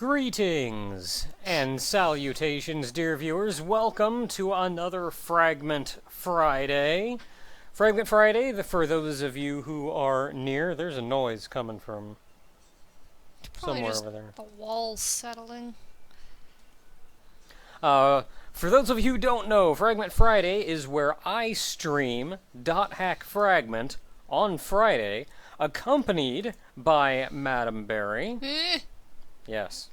Greetings and salutations, dear viewers. Welcome to another Frägment Friday. Frägment Friday, for those of you who are near, there's a noise coming from somewhere over there. The walls settling. For those of you who don't know, Frägment Friday is where I stream .hack Frägment on Friday, accompanied by Madam Berry. Yes.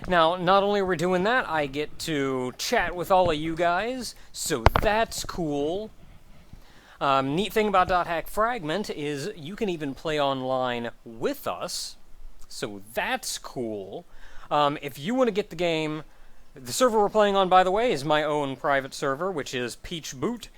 Now, not only are we doing that, I get to chat with all of you guys, so that's cool. Neat thing about .hack Frägment is you can even play online with us, so that's cool. If you want to get the game, the server we're playing on, by the way, is my own private server, which is Peach Boot.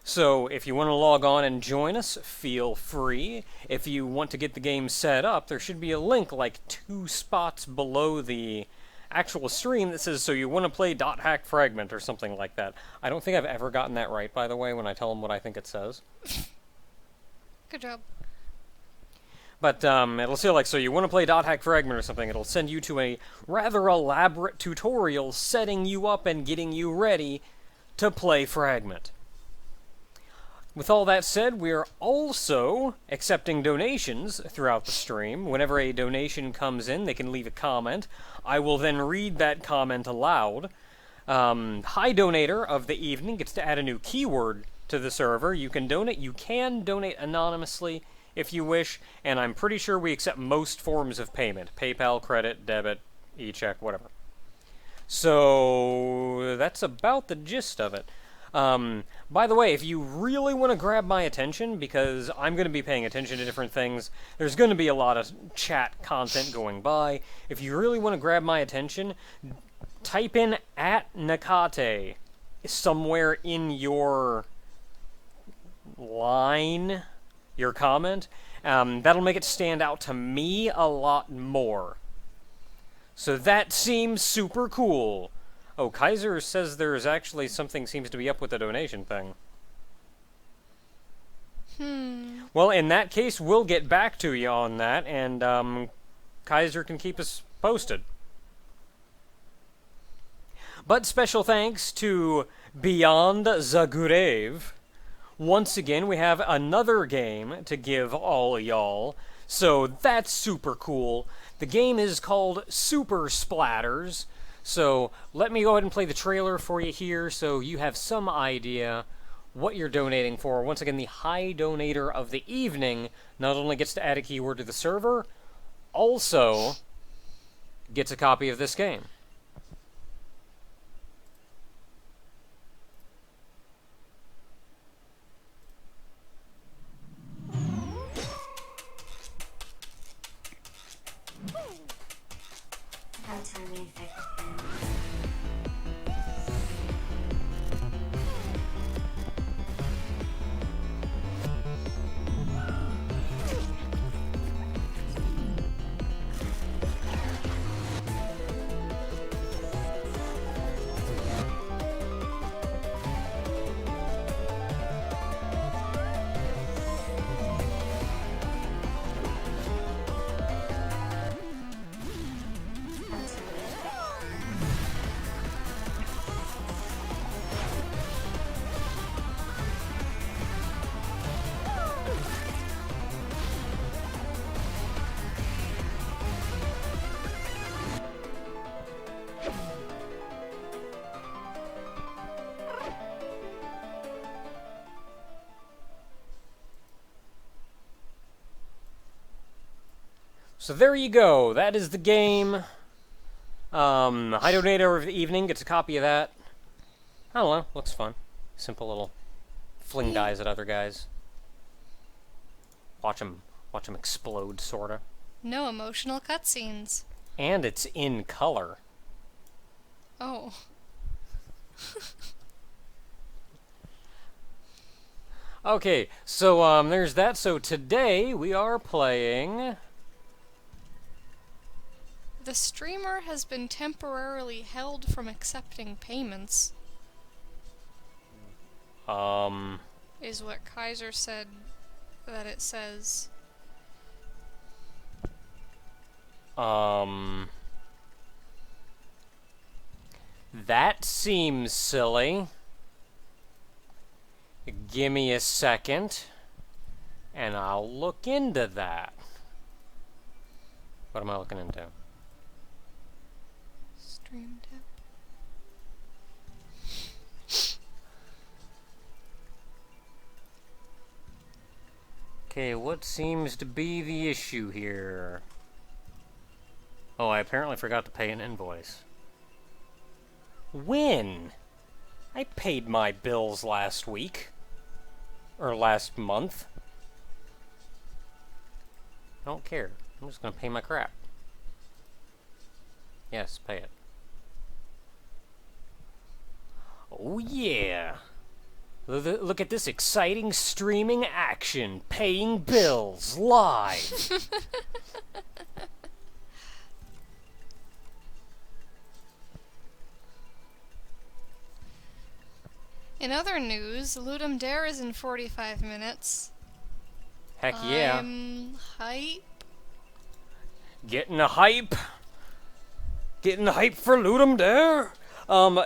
So if you want to log on and join us, feel free. If you want to get the game set up, there should be a link like 2 spots below the actual stream that says, so you want to play .hack Frägment or something like that. I don't think I've ever gotten that right, by the way, when I tell them what I think it says. Good job. But it'll say like, so you want to play .hack Frägment or something. It'll send you to a rather elaborate tutorial setting you up and getting you ready to play Frägment. With all that said, we are also accepting donations throughout the stream. Whenever a donation comes in, they can leave a comment. I will then read that comment aloud. High Donator of the evening gets to add a new keyword to the server. You can donate anonymously if you wish, and I'm pretty sure we accept most forms of payment. PayPal, credit, debit, e-check, whatever. So that's about the gist of it. By the way, if you really want to grab my attention, because I'm going to be paying attention to different things, there's going to be a lot of chat content going by. If you really want to grab my attention, type in @Nakate somewhere in your line, your comment. That'll make it stand out to me a lot more. So that seems super cool. Oh, Kaiser says there's actually something seems to be up with the donation thing. Well, in that case, we'll get back to you on that, and Kaiser can keep us posted. But special thanks to Beyond Zagurev. Once again, we have another game to give all y'all, so that's super cool. The game is called Super Splatters. So let me go ahead and play the trailer for you here so you have some idea what you're donating for. Once again, the High Donator of the evening not only gets to add a keyword to the server, also gets a copy of this game. So there you go. That is the game. High Donator of the evening gets a copy of that. I don't know. Looks fun. Simple little fling dies at other guys. Watch them explode, sorta. No emotional cutscenes. And it's in color. Oh. Okay, so there's that. So today we are playing. The streamer has been temporarily held from accepting payments. Is what Kaiser said that it says. That seems silly. Give me a second, and I'll look into that. What am I looking into? Stream tip. Okay, what seems to be the issue here? Oh, I apparently forgot to pay an invoice. When? I paid my bills last week. Or last month. I don't care. I'm just gonna pay my crap. Yes, pay it. Oh yeah! Look at this exciting streaming action. Paying bills live. In other news, Ludum Dare is in 45 minutes. Heck yeah. I'm hype. Getting a hype. Getting the hype for Ludum Dare.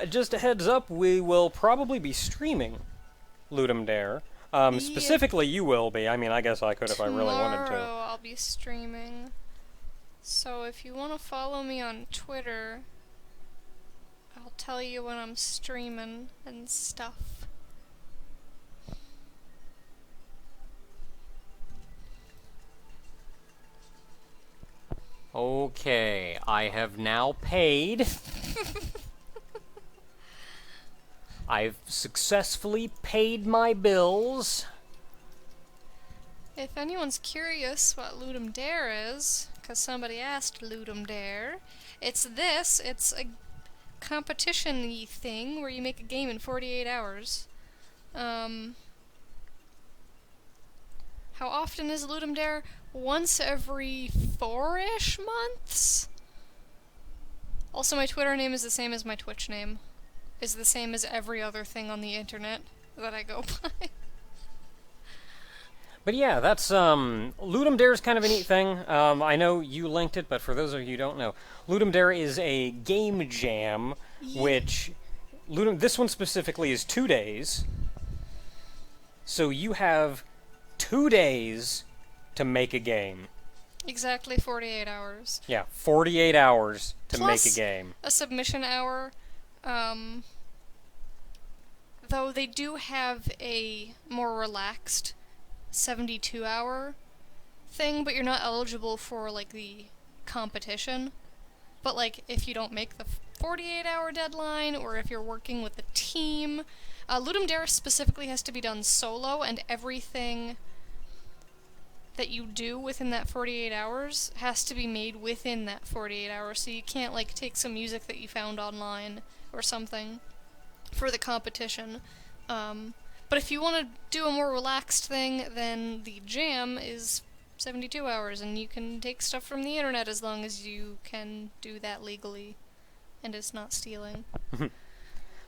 Just a heads up, we will probably be streaming Ludum Dare. Specifically, you will be. I mean, I guess I could if I really wanted to. Tomorrow I'll be streaming. So if you want to follow me on Twitter, I'll tell you when I'm streaming and stuff. Okay, I have now paid. I've successfully paid my bills. If anyone's curious what Ludum Dare is, because somebody asked Ludum Dare, it's this. It's a competition-y thing where you make a game in 48 hours. How often is Ludum Dare? Once every 4-ish months? Also, my Twitter name is the same as my Twitch name. Is the same as every other thing on the internet that I go by. But yeah, that's, Ludum Dare is kind of a neat thing. I know you linked it, but for those of you who don't know, Ludum Dare is a game jam, which, this one specifically is 2 days. So you have 2 days to make a game. Exactly 48 hours. Yeah, 48 hours to Plus make a game. a submission hour. Though they do have a more relaxed 72-hour thing, but you're not eligible for, like, the competition. But, like, if you don't make the 48-hour deadline, or if you're working with a team, Ludum Dare specifically has to be done solo, and everything that you do within that 48 hours has to be made within that 48 hours, so you can't, like, take some music that you found online or something for the competition. But if you want to do a more relaxed thing, then the jam is 72 hours, and you can take stuff from the internet as long as you can do that legally, and it's not stealing.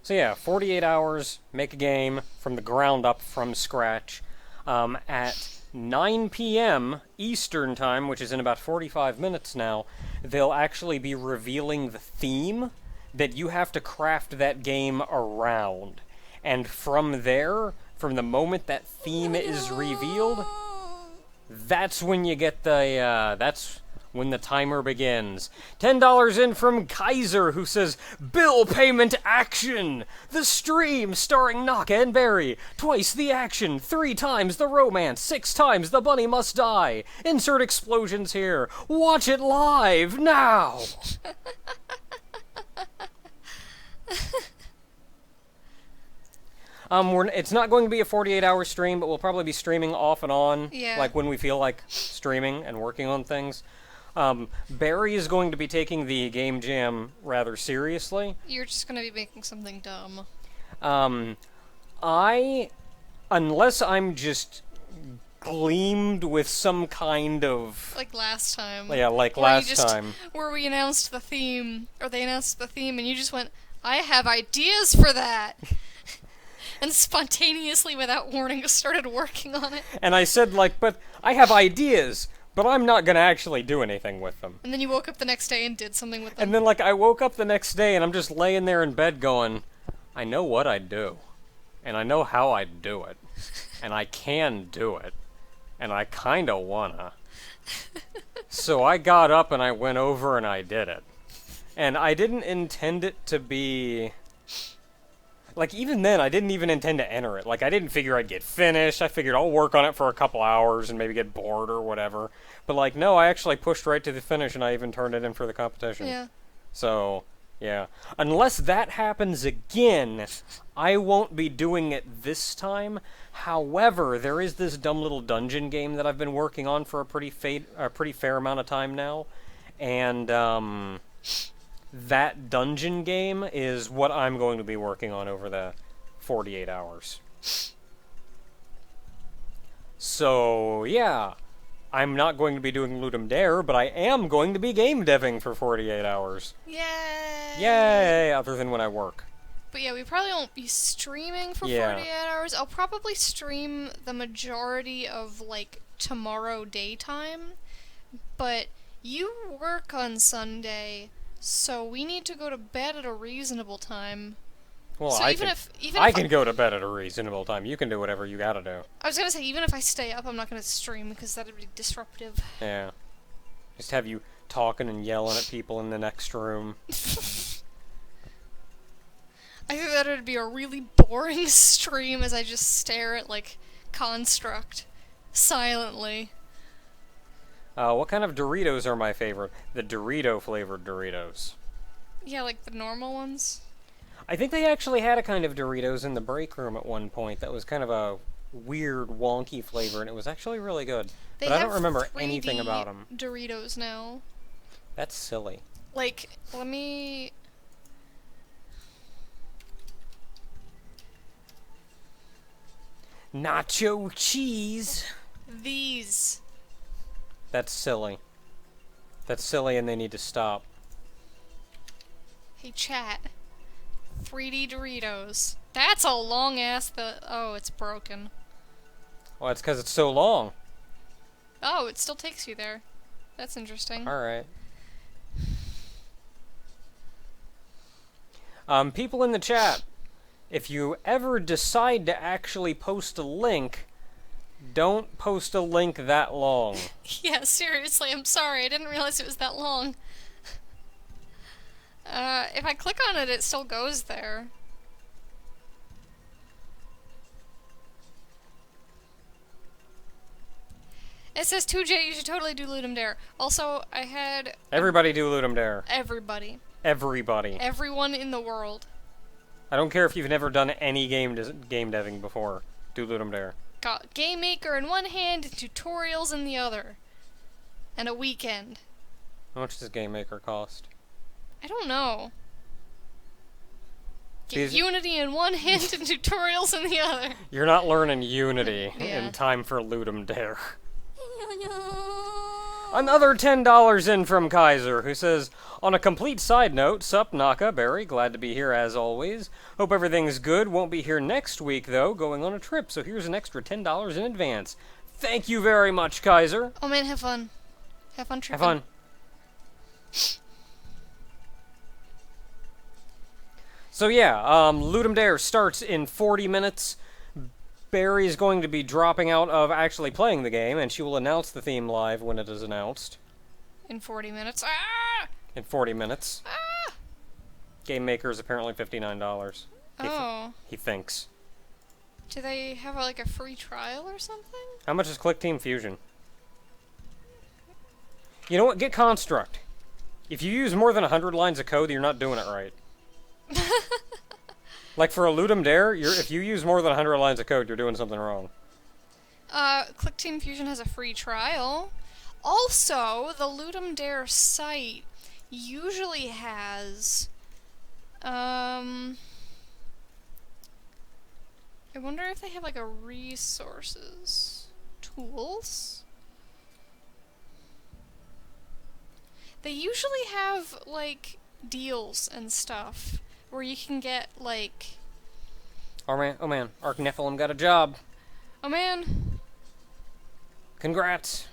So yeah, 48 hours, make a game from the ground up, from scratch. At 9 p.m. Eastern Time, which is in about 45 minutes now, they'll actually be revealing the theme that you have to craft that game around. And from there, from the moment that theme is revealed, that's when you get the, that's when the timer begins. $10 in from Kaiser, who says, "Bill payment action! The stream starring Naka and Barry. Twice the action, 3 times the romance, 6 times the bunny must die. Insert explosions here. Watch it live, now!" It's not going to be a 48-hour stream, but we'll probably be streaming off and on, like when we feel like streaming and working on things. Barry is going to be taking the game jam rather seriously. You're just going to be making something dumb. Unless I'm just gleamed with some kind of... Like last time. Yeah, like last time. Where we announced the theme, or they announced the theme, and you just went, "I have ideas for that!" And spontaneously, without warning, just started working on it. And I said, like, "But I have ideas, but I'm not gonna actually do anything with them. And then you woke up the next day and did something with them. And then, like, I woke up the next day and I'm just laying there in bed going, I know what I'd do. And I know how I'd do it. And I can do it. And I kinda wanna. So I got up and I went over and I did it. And I didn't intend it to be... Like, even then, I didn't even intend to enter it. Like, I didn't figure I'd get finished. I figured I'll work on it for a couple hours and maybe get bored or whatever. But, like, no, I actually pushed right to the finish and I even turned it in for the competition. Yeah. So, yeah. Unless that happens again, I won't be doing it this time. However, there is this dumb little dungeon game that I've been working on for a pretty fair amount of time now. And, that dungeon game is what I'm going to be working on over the 48 hours. So, yeah. I'm not going to be doing Ludum Dare, but I am going to be game deving for 48 hours. Yay! Yay! Other than when I work. But yeah, we probably won't be streaming for 48 hours. I'll probably stream the majority of, like, tomorrow daytime. But you work on Sunday... So we need to go to bed at a reasonable time. Well, so I can go to bed at a reasonable time. You can do whatever you gotta do. I was gonna say, even if I stay up, I'm not gonna stream because that'd be disruptive. Yeah. Just have you talking and yelling at people in the next room. I think that would be a really boring stream as I just stare at, like, Construct silently. What kind of Doritos are my favorite? The Dorito-flavored Doritos. Yeah, like the normal ones. I think they actually had a kind of Doritos in the break room at one point that was kind of a weird, wonky flavor, and it was actually really good. They but I don't have remember 3D anything about them. Doritos now. That's silly. Like, let me... Nacho cheese! These. That's silly. That's silly and they need to stop. Hey, chat. 3D Doritos. That's a long ass... Oh, it's broken. Well, it's because it's so long. Oh, it still takes you there. That's interesting. Alright. People in the chat, if you ever decide to actually post a link, don't post a link that long. Yeah, seriously, I'm sorry. I didn't realize it was that long. If I click on it, it still goes there. It says 2J, you should totally do Ludum Dare. Also, I had... Everybody do Ludum Dare. Everybody. Everybody. Everyone in the world. I don't care if you've never done any game deving before. Do Ludum Dare. Got Game Maker in one hand and tutorials in the other. And a weekend. How much does Game Maker cost? I don't know. Get These- Unity in one hand and tutorials in the other. You're not learning Unity Yeah. in time for Ludum Dare. Another $10 in from Kaiser, who says, on a complete side note, sup Naka, Barry, glad to be here as always. Hope everything's good, won't be here next week though, going on a trip, so here's an extra $10 in advance. Thank you very much, Kaiser. Oh man, have fun. Have fun tripping. Have fun. So yeah, Ludum Dare starts in 40 minutes. Barry is going to be dropping out of actually playing the game, and she will announce the theme live when it is announced. In 40 minutes. Ah! In 40 minutes. Ah! Game Maker is apparently $59. Oh. He thinks. Do they have like a free trial or something? How much is Click Team Fusion? You know what? Get Construct. If you use more than 100 lines of code, you're not doing it right. Like for a Ludum Dare, if you use more than 100 lines of code, you're doing something wrong. Click Team Fusion has a free trial. Also, the Ludum Dare site usually has, I wonder if they have like a resources tools. They usually have like deals and stuff where you can get like... Oh man, Arc Nephilim got a job. Oh man. Congrats.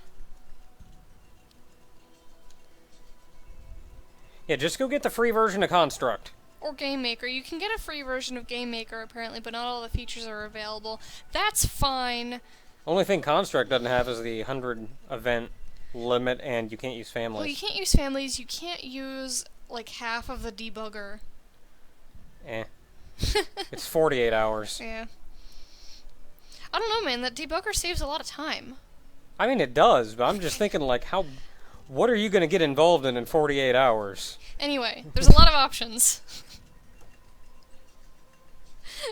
Yeah, just go get the free version of Construct. Or Game Maker. You can get a free version of Game Maker, apparently, but not all the features are available. That's fine. Only thing Construct doesn't have is the 100 event limit, and you can't use families. Well, you can't use families. You can't use, like, half of the debugger. Eh. It's 48 hours. Yeah. I don't know, man. That debugger saves a lot of time. I mean, it does, but I'm just thinking, like, what are you going to get involved in 48 hours? Anyway, there's a lot of options.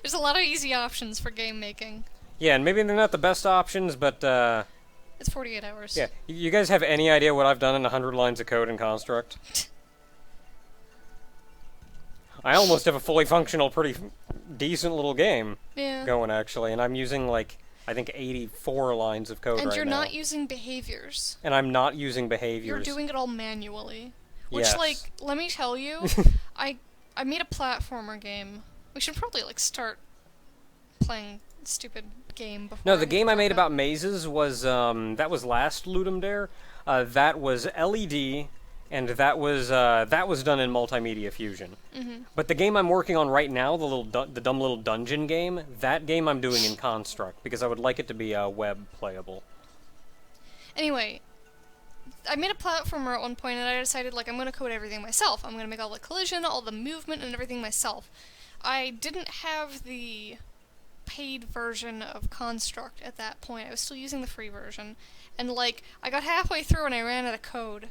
There's a lot of easy options for game making. Yeah, and maybe they're not the best options, but, It's 48 hours. yeah. You guys have any idea what I've done in 100 lines of code in Construct? I almost have a fully functional, pretty decent little game going, actually, and I'm using, like, I think 84 lines of code right now. And you're not using behaviors. And I'm not using behaviors. You're doing it all manually. Which, Yes. like, let me tell you, I made a platformer game. We should probably, like, start playing stupid game before. No, the game I made about mazes was, that was last Ludum Dare. That was LED, and that was done in Multimedia Fusion. Mm-hmm. But the game I'm working on right now, the dumb little dungeon game, that game I'm doing in Construct, because I would like it to be web playable. Anyway, I made a platformer at one point, and I decided, like, I'm going to code everything myself. I'm going to make all the collision, all the movement, and everything myself. I didn't have the paid version of Construct at that point. I was still using the free version. And, like, I got halfway through and I ran out of code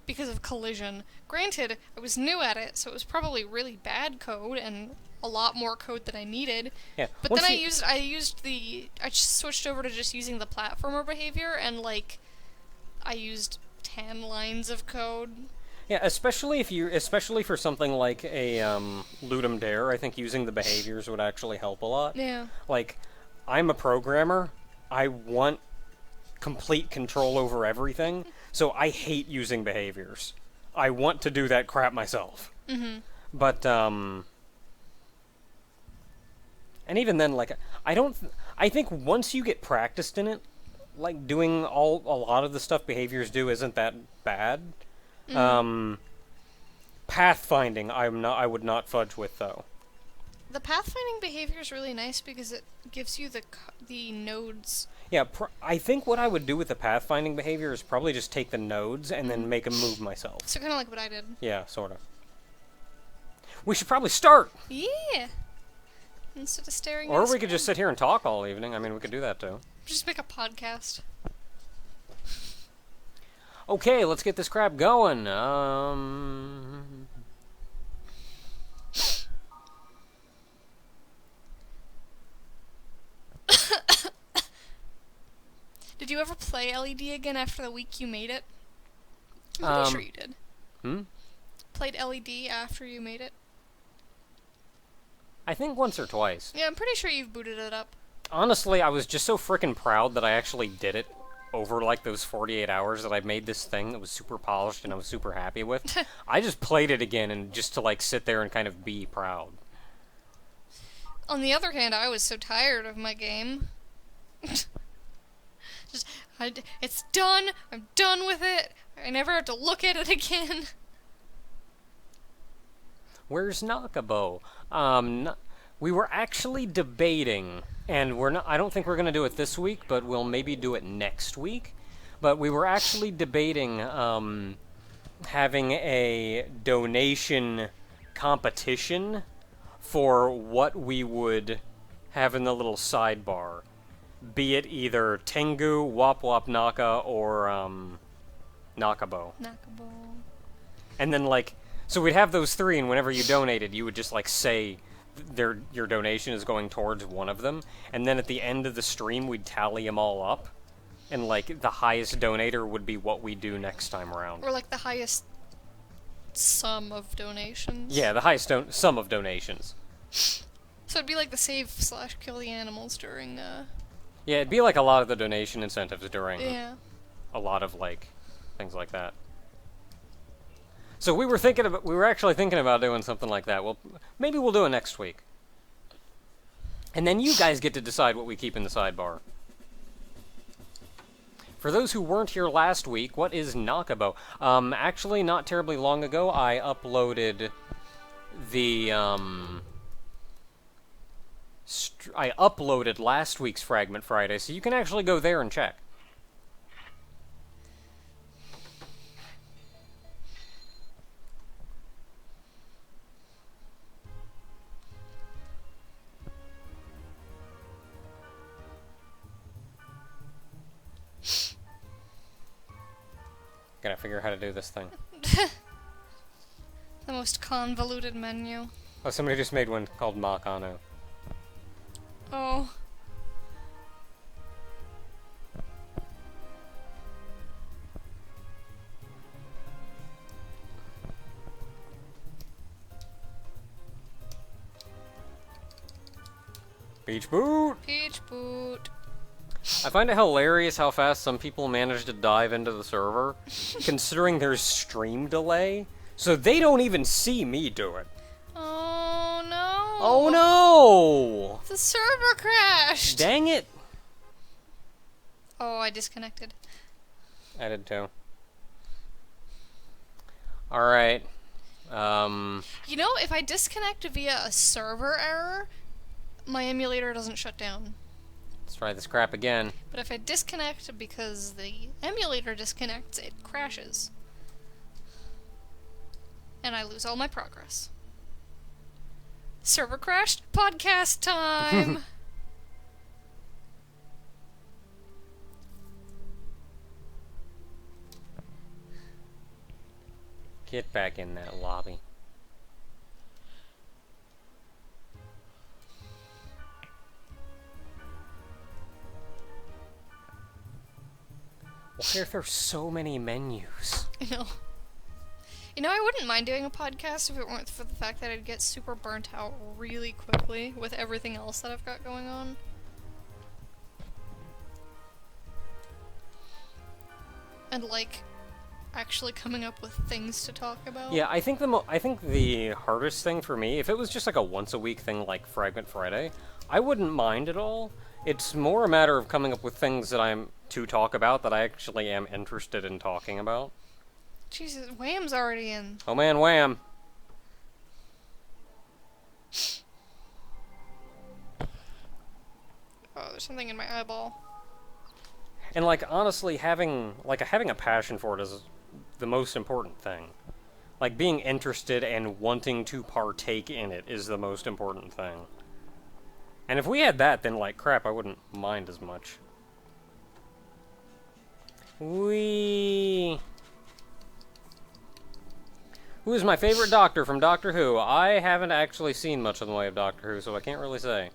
because of collision. Granted, I was new at it, so it was probably really bad code and a lot more code than I needed. Yeah. But then I switched over to just using the platformer behavior, and, like, I used 10 lines of code. Yeah, especially for something like a Ludum Dare, I think using the behaviors would actually help a lot. Yeah. Like, I'm a programmer. I want complete control over everything, so I hate using behaviors. I want to do that crap myself. Mm-hmm. But, and even then, like, I think once you get practiced in it, like, doing a lot of the stuff behaviors do isn't that bad. Mm-hmm. Pathfinding, I would not fudge with, though. The pathfinding behavior is really nice because it gives you the nodes. Yeah, I think what I would do with the pathfinding behavior is probably just take the nodes and then make them move myself. So kind of like what I did. Yeah, sort of. We should probably start! Yeah! Instead of staring at Or a we could screen. just sit here and talk all evening. I mean, we could do that, too. Just make a podcast. Okay, let's get this crap going. Did you ever play LED again after the week you made it? I'm pretty sure you did. Played LED after you made it? I think once or twice. Yeah, I'm pretty sure you've booted it up. Honestly, I was just so frickin' proud that I actually did it over, like, those 48 hours that I made this thing that was super polished and I was super happy with. I just played it again and just to, like, sit there and kind of be proud. On the other hand, I was so tired of my game. It's done. I'm done with it. I never have to look at it again. Where's Nakabo? We were actually debating, and I don't think we're going to do it this week, but we'll maybe do it next week. But we were actually debating having a donation competition for what we would have in the little sidebar. Be it either Tengu, Wop Wop Naka, or Nakabo. Nakabo. And then, like, so we'd have those three, and whenever you donated, you would just, like, say your donation is going towards one of them, and then at the end of the stream, we'd tally them all up, and, like, the highest donator would be what we do next time around. Or, like, the highest sum of donations. Yeah, the highest sum of donations. So it'd be like the save/kill the animals during, Yeah, it'd be like a lot of the donation incentives during yeah. a lot of, like, things like that. So we were actually thinking about doing something like that. Well, maybe we'll do it next week. And then you guys get to decide what we keep in the sidebar. For those who weren't here last week, what is Nakabo? Actually, not terribly long ago, I uploaded the, I uploaded last week's Frägment Friday, so you can actually go there and check. Gotta figure out how to do this thing. The most convoluted menu. Oh, somebody just made one called Makano. Oh. Peach boot! Peach boot. I find it hilarious how fast some people manage to dive into the server, considering there's stream delay, so they don't even see me do it. Oh no! Oh no! The server crashed! Dang it! Oh, I disconnected. I did too. Alright. You know, if I disconnect via a server error, my emulator doesn't shut down. Let's try this crap again. But if I disconnect because the emulator disconnects, it crashes. And I lose all my progress. Server crashed? Podcast time! Get back in that lobby. Why are there so many menus? I know. You know, I wouldn't mind doing a podcast if it weren't for the fact that I'd get super burnt out really quickly with everything else that I've got going on. And, like, actually coming up with things to talk about. Yeah, I think the hardest thing for me, if it was just like a once-a-week thing like Frägment Friday, I wouldn't mind at all. It's more a matter of coming up with things that I'm to talk about that I actually am interested in talking about. Jesus, Wham's already in. Oh man, wham! Oh, there's something in my eyeball. And like honestly, having a passion for it is the most important thing. Like being interested and wanting to partake in it is the most important thing. And if we had that, then like crap, I wouldn't mind as much. Who is my favorite Doctor from Doctor Who? I haven't actually seen much in the way of Doctor Who, so I can't really say.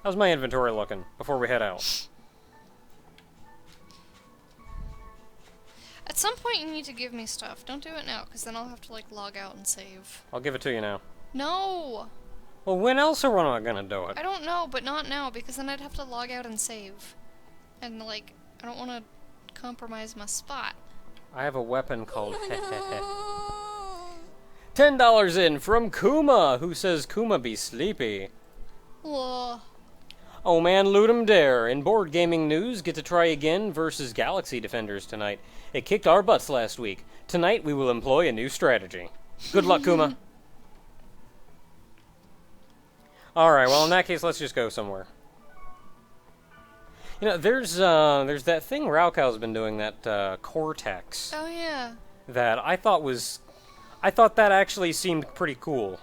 How's my inventory looking before we head out? At some point you need to give me stuff. Don't do it now, because then I'll have to, like, log out and save. I'll give it to you now. No! Well, when else are we not gonna do it? I don't know, but not now, because then I'd have to log out and save. And, like, I don't want to compromise my spot. I have a weapon called $10 in from Kuma, who says Kuma be sleepy. Whoa. Oh man, Ludum Dare. In board gaming news, get to try again versus Galaxy Defenders tonight. It kicked our butts last week. Tonight we will employ a new strategy. Good luck, Kuma. Alright, well in that case, let's just go somewhere. You know, there's that thing Raukow's been doing, that Cortex. Oh yeah. That I thought that actually seemed pretty cool.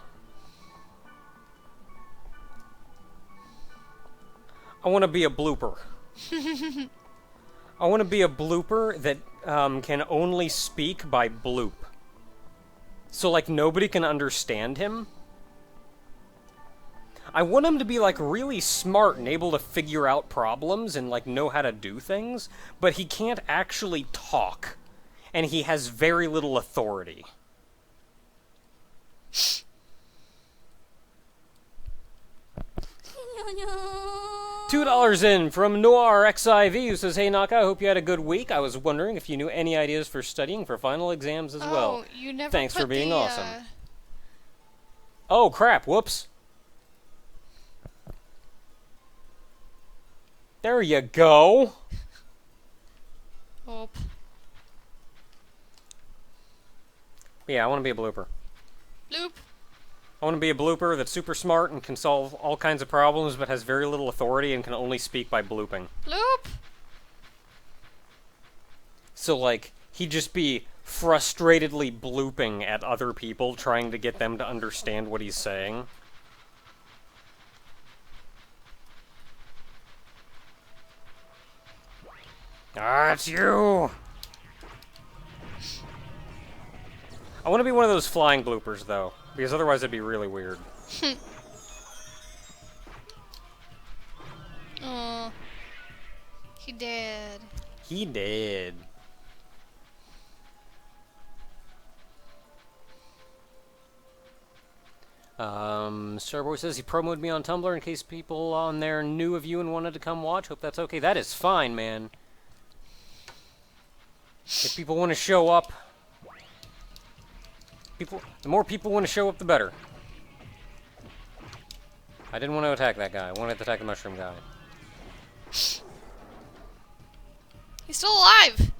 I want to be a blooper. I want to be a blooper that can only speak by bloop. So, like, nobody can understand him. I want him to be, like, really smart and able to figure out problems and, like, know how to do things, but he can't actually talk. And he has very little authority. $2 in from Noir XIV, who says, "Hey Naka, I hope you had a good week. I was wondering if you knew any ideas for studying for final exams as well. You never Thanks put for being the, awesome." Oh crap, whoops. There you go. Oh. Yeah, I want to be a blooper. Bloop. I want to be a blooper that's super smart and can solve all kinds of problems, but has very little authority and can only speak by blooping. Bloop. So, like, he'd just be frustratedly blooping at other people, trying to get them to understand what he's saying. Ah, it's you! I want to be one of those flying bloopers, though, because otherwise it'd be really weird. Aw. He did. He did. Starboy says he promoted me on Tumblr in case people on there knew of you and wanted to come watch. Hope that's okay. That is fine, man. If people want to show up, the more people want to show up, the better. I didn't want to attack that guy. I wanted to attack the mushroom guy. He's still alive!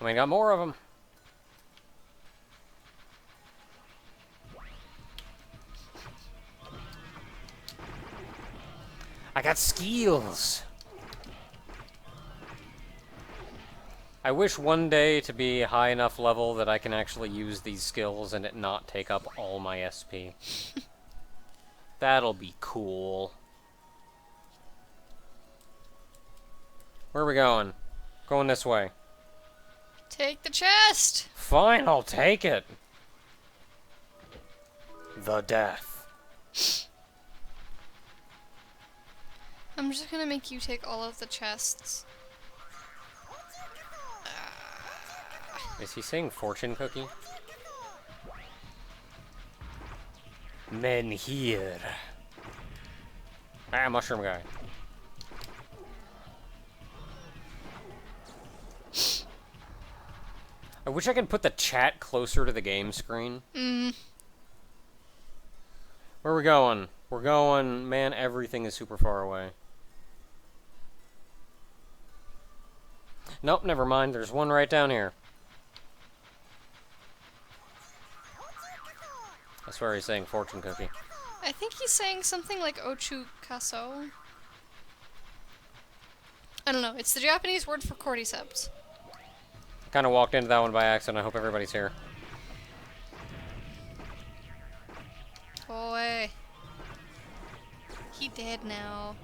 I mean, got more of them. I got skills. I wish one day to be high enough level that I can actually use these skills and it not take up all my SP. That'll be cool. Where are we going? Going this way. Take the chest! Fine, I'll take it. The death. I'm just gonna make you take all of the chests. Is he saying fortune cookie? Men here. Ah, mushroom guy. I wish I could put the chat closer to the game screen. Where are we going? We're going... Man, everything is super far away. Nope, never mind. There's one right down here. I swear he's saying fortune cookie. I think he's saying something like Ochu Kaso. I don't know. It's the Japanese word for cordyceps. Kind of walked into that one by accident. I hope everybody's here. Boy. He dead now.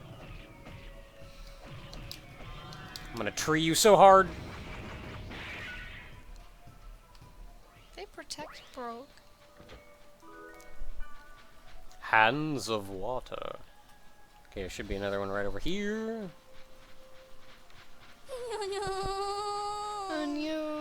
I'm gonna tree you so hard. They protect broke. Hands of water. Okay, there should be another one right over here.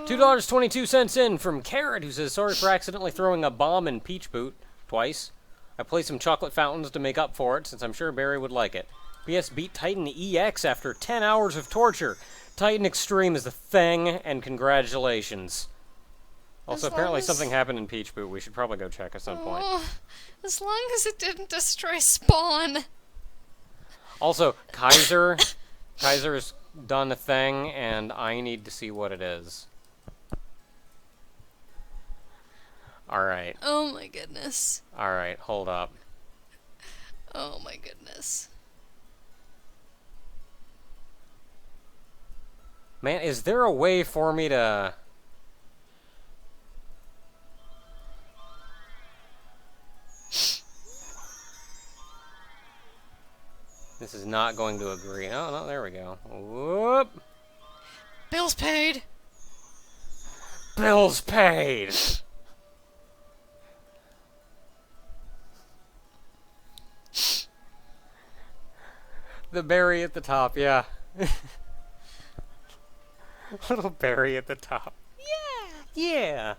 $2.22 in from Carrot, who says, sorry for accidentally throwing a bomb in Peach Boot twice. I placed some chocolate fountains to make up for it, since I'm sure Barry would like it. PS beat Titan EX after 10 hours of torture. Titan Extreme is the thing, and congratulations. Also, apparently something happened in Peach Boot. We should probably go check at some point. As long as it didn't destroy Spawn. Also, Kaiser's done a thing, and I need to see what it is. Alright. Oh my goodness. Alright, hold up. Oh my goodness. Man, is there a way for me to... This is not going to agree. Oh, no, there we go. Whoop! Bills paid! Bills paid! The berry at the top, yeah. Little berry at the top. Yeah! Yeah!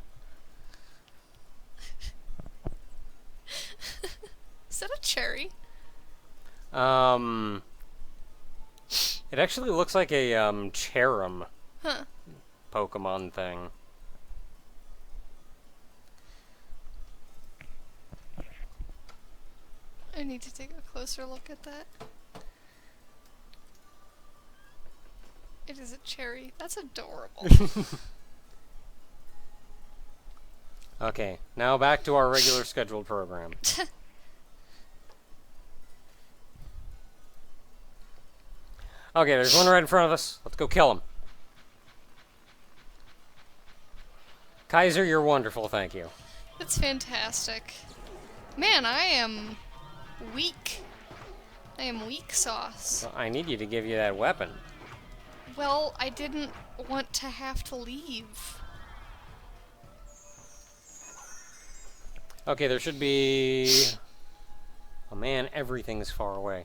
Is that a cherry? It actually looks like a, Cherim Huh. Pokemon thing. I need to take a closer look at that. It is a cherry. That's adorable. Okay, now back to our regular scheduled program. Okay, there's one right in front of us. Let's go kill him. Kaiser, you're wonderful, thank you. That's fantastic. Man, I am weak. I am weak sauce. Well, I need you to give you that weapon. Well, I didn't want to have to leave. Okay, there should be... Oh man, everything's far away.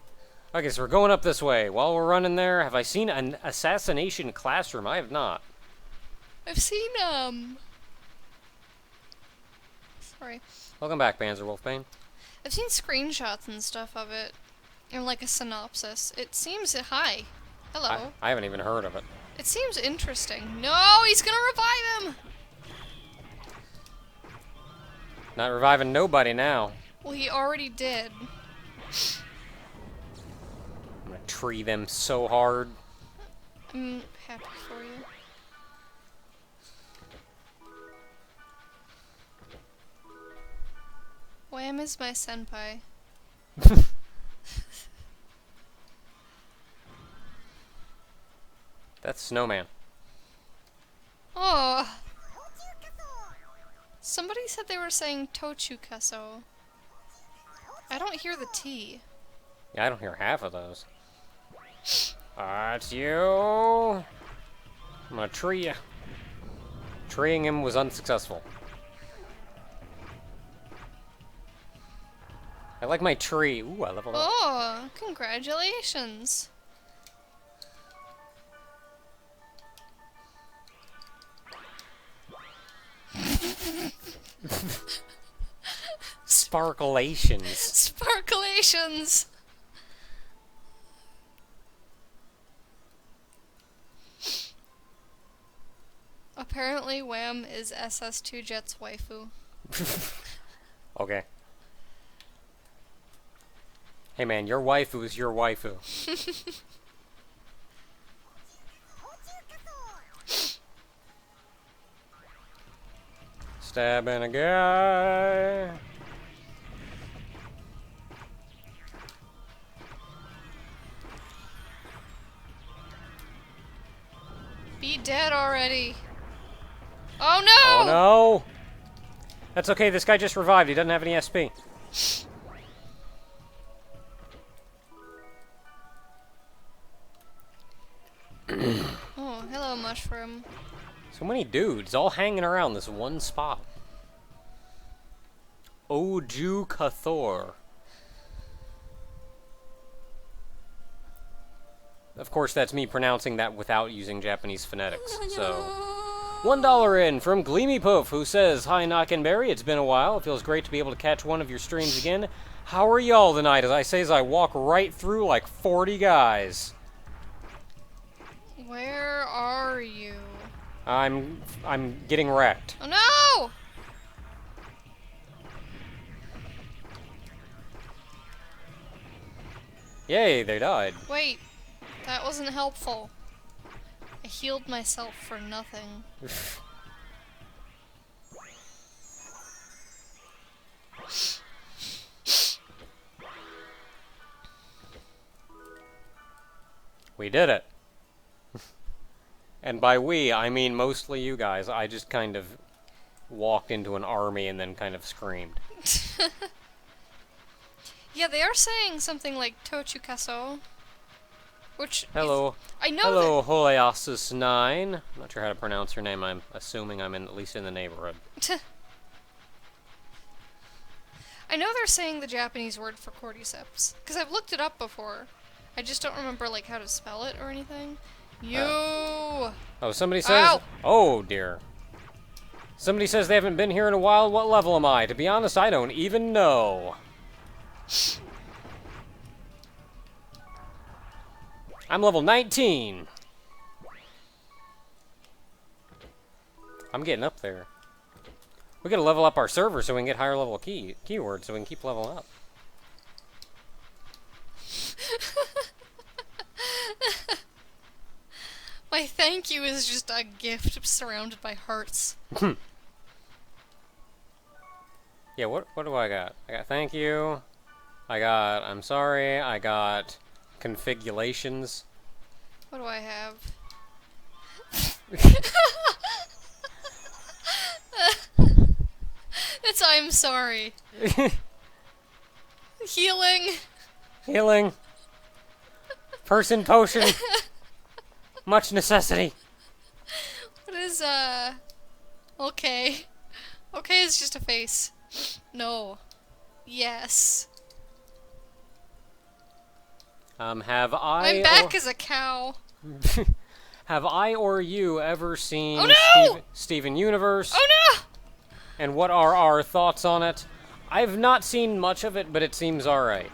Okay, so we're going up this way. While we're running there, have I seen an assassination classroom? I have not. I've seen, Sorry. Welcome back, Panzer Wolfbane. I've seen screenshots and stuff of it. And like a synopsis. It seems... Hi. Hello. I haven't even heard of it. It seems interesting. No, he's gonna revive him! Not reviving nobody now. Well, he already did. I'm gonna tree them so hard. I'm happy for you. Wham is my senpai. That's Snowman. Oh. Somebody said they were saying Tochukaso. I don't hear the T. Yeah, I don't hear half of those. It's you. I'm gonna tree you. Treeing him was unsuccessful. I like my tree. Ooh, I leveled up. Oh, congratulations. Sparkulations. Sparkulations. Apparently, Wham is SS2 Jet's waifu. Okay. Hey man, your waifu is your waifu. Stabbing a guy. Be dead already. Oh no! Oh no! That's okay, this guy just revived. He doesn't have any SP. Oh, hello, mushroom. So many dudes all hanging around this one spot. Oju Kathor. Of course, that's me pronouncing that without using Japanese phonetics, so... $1 in from Gleamy Poof, who says, "Hi, Knockenberry, it's been a while. It feels great to be able to catch one of your streams again. How are y'all tonight?" As I say as I walk right through like 40 guys. Where are you? I'm getting wrecked. Oh no! Yay, they died. Wait, that wasn't helpful. I healed myself for nothing. We did it. And by we, I mean mostly you guys. I just kind of walked into an army and then kind of screamed. Yeah, they are saying something like Tochukaso. Which Hello. I know Hello, Holeasus9. I'm not sure how to pronounce your name. I'm assuming I'm at least in the neighborhood. I know they're saying the Japanese word for cordyceps. Because I've looked it up before. I just don't remember like how to spell it or anything. You. Oh, somebody says... Ow! Oh, dear. Somebody says they haven't been here in a while. What level am I? To be honest, I don't even know. I'm level 19. I'm getting up there. We gotta level up our server so we can get higher level keywords so we can keep leveling up. My thank you is just a gift surrounded by hearts. Yeah, what do I got? I got thank you. I got I'm sorry. I got configurations. What do I have? It's I'm sorry. Healing. Healing. Person potion. Much necessity. What is, okay. Okay is just a face. No. Yes. Have I... I'm back as a cow. Have I or you ever seen Oh, no! Steven Universe? Oh no! And what are our thoughts on it? I've not seen much of it, but it seems alright.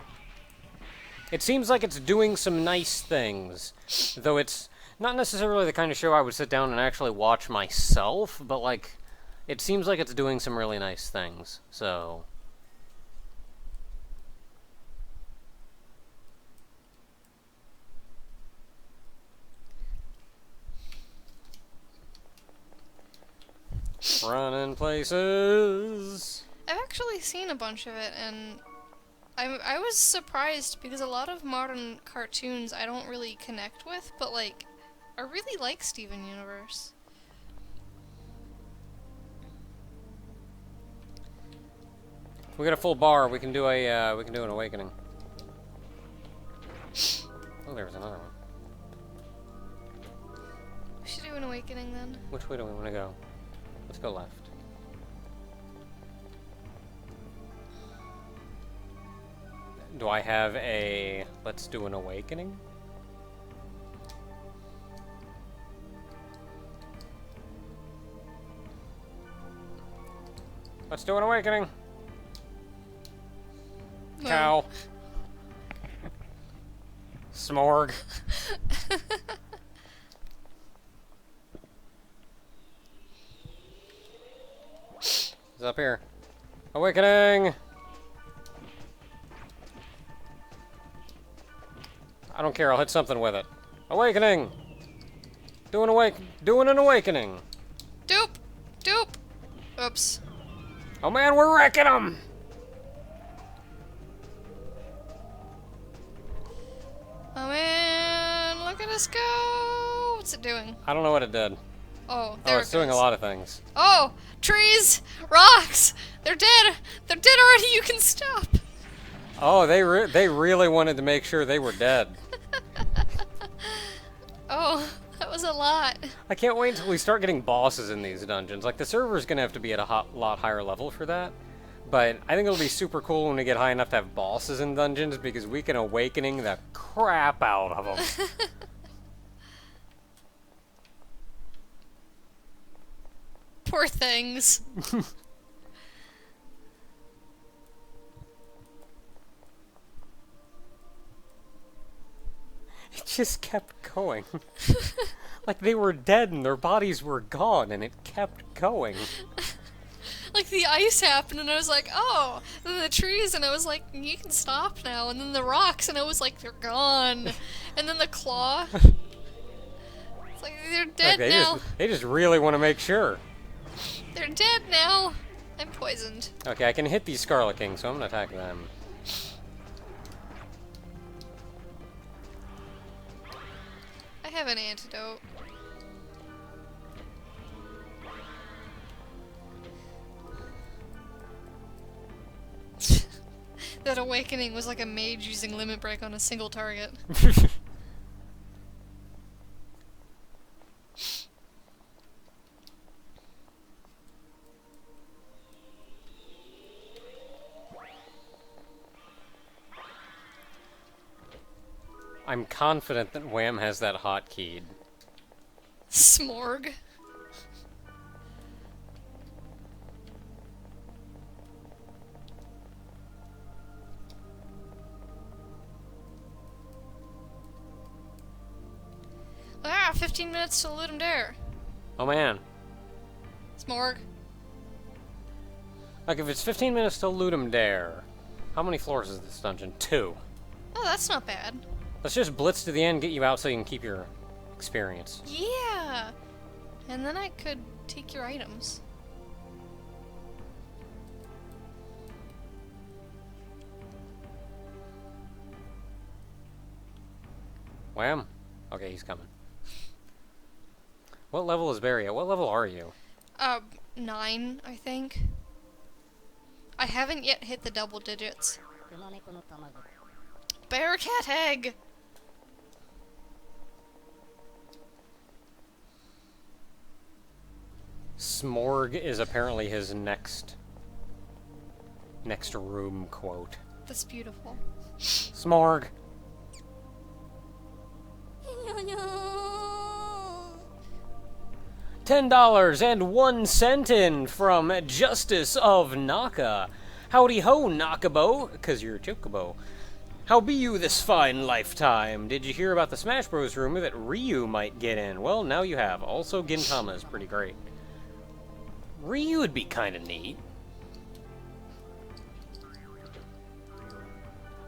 It seems like it's doing some nice things, though it's not necessarily the kind of show I would sit down and actually watch myself, but, like, it seems like it's doing some really nice things, so... Running places. I've actually seen a bunch of it, and I was surprised because a lot of modern cartoons I don't really connect with, but like, I really like Steven Universe. We got a full bar. We can do an awakening. Oh, there was another one. We should do an awakening then. Which way do we want to go? Let's go left. Do I have a let's do an awakening? Let's do an awakening. No. Cow. Smorg. It's up here. Awakening! I don't care, I'll hit something with it. Awakening! Doing an awakening! Doop! Doop! Oops. Oh man, we're wrecking them! Oh man, look at us go! What's it doing? I don't know what it did. Oh, there It's doing a lot of things. Oh! Trees! Rocks! They're dead! They're dead already! You can stop! Oh, they really wanted to make sure they were dead. Oh, that was a lot. I can't wait until we start getting bosses in these dungeons. Like, the server's gonna have to be at a lot higher level for that. But I think it'll be super cool when we get high enough to have bosses in dungeons, because we can awakening the crap out of them. Poor things. It just kept going. Like they were dead and their bodies were gone, and it kept going. Like the ice happened and I was like, oh, and then the trees and I was like, you can stop now, and then the rocks and I was like, they're gone, and then the claw. It's like, they're dead Like, now. They just really want to make sure. They're dead now. I'm poisoned. Okay, I can hit these Scarlet Kings, so I'm gonna attack them. I have an antidote. That awakening was like a mage using limit break on a single target. I'm confident that Wham has that hotkeyed. Smorg. Ah, 15 minutes to Ludum Dare. Oh man. Smorg. Like, if it's 15 minutes till Ludum Dare, how many floors is this dungeon? 2. Oh, that's not bad. Let's just blitz to the end, get you out so you can keep your experience. Yeah! And then I could take your items. Wham! Okay, he's coming. What level is Barry at? What level are you? 9, I think. I haven't yet hit the double digits. Bear cat egg! Smorg is apparently his next room quote. That's beautiful. Smorg. $10.01 in from Justice of Naka. Howdy ho, Nakabo, 'cause you're a chocobo. How be you this fine lifetime? Did you hear about the Smash Bros. Rumor that Ryu might get in? Well, now you have. Also, Gintama is pretty great. Ryu would be kind of neat.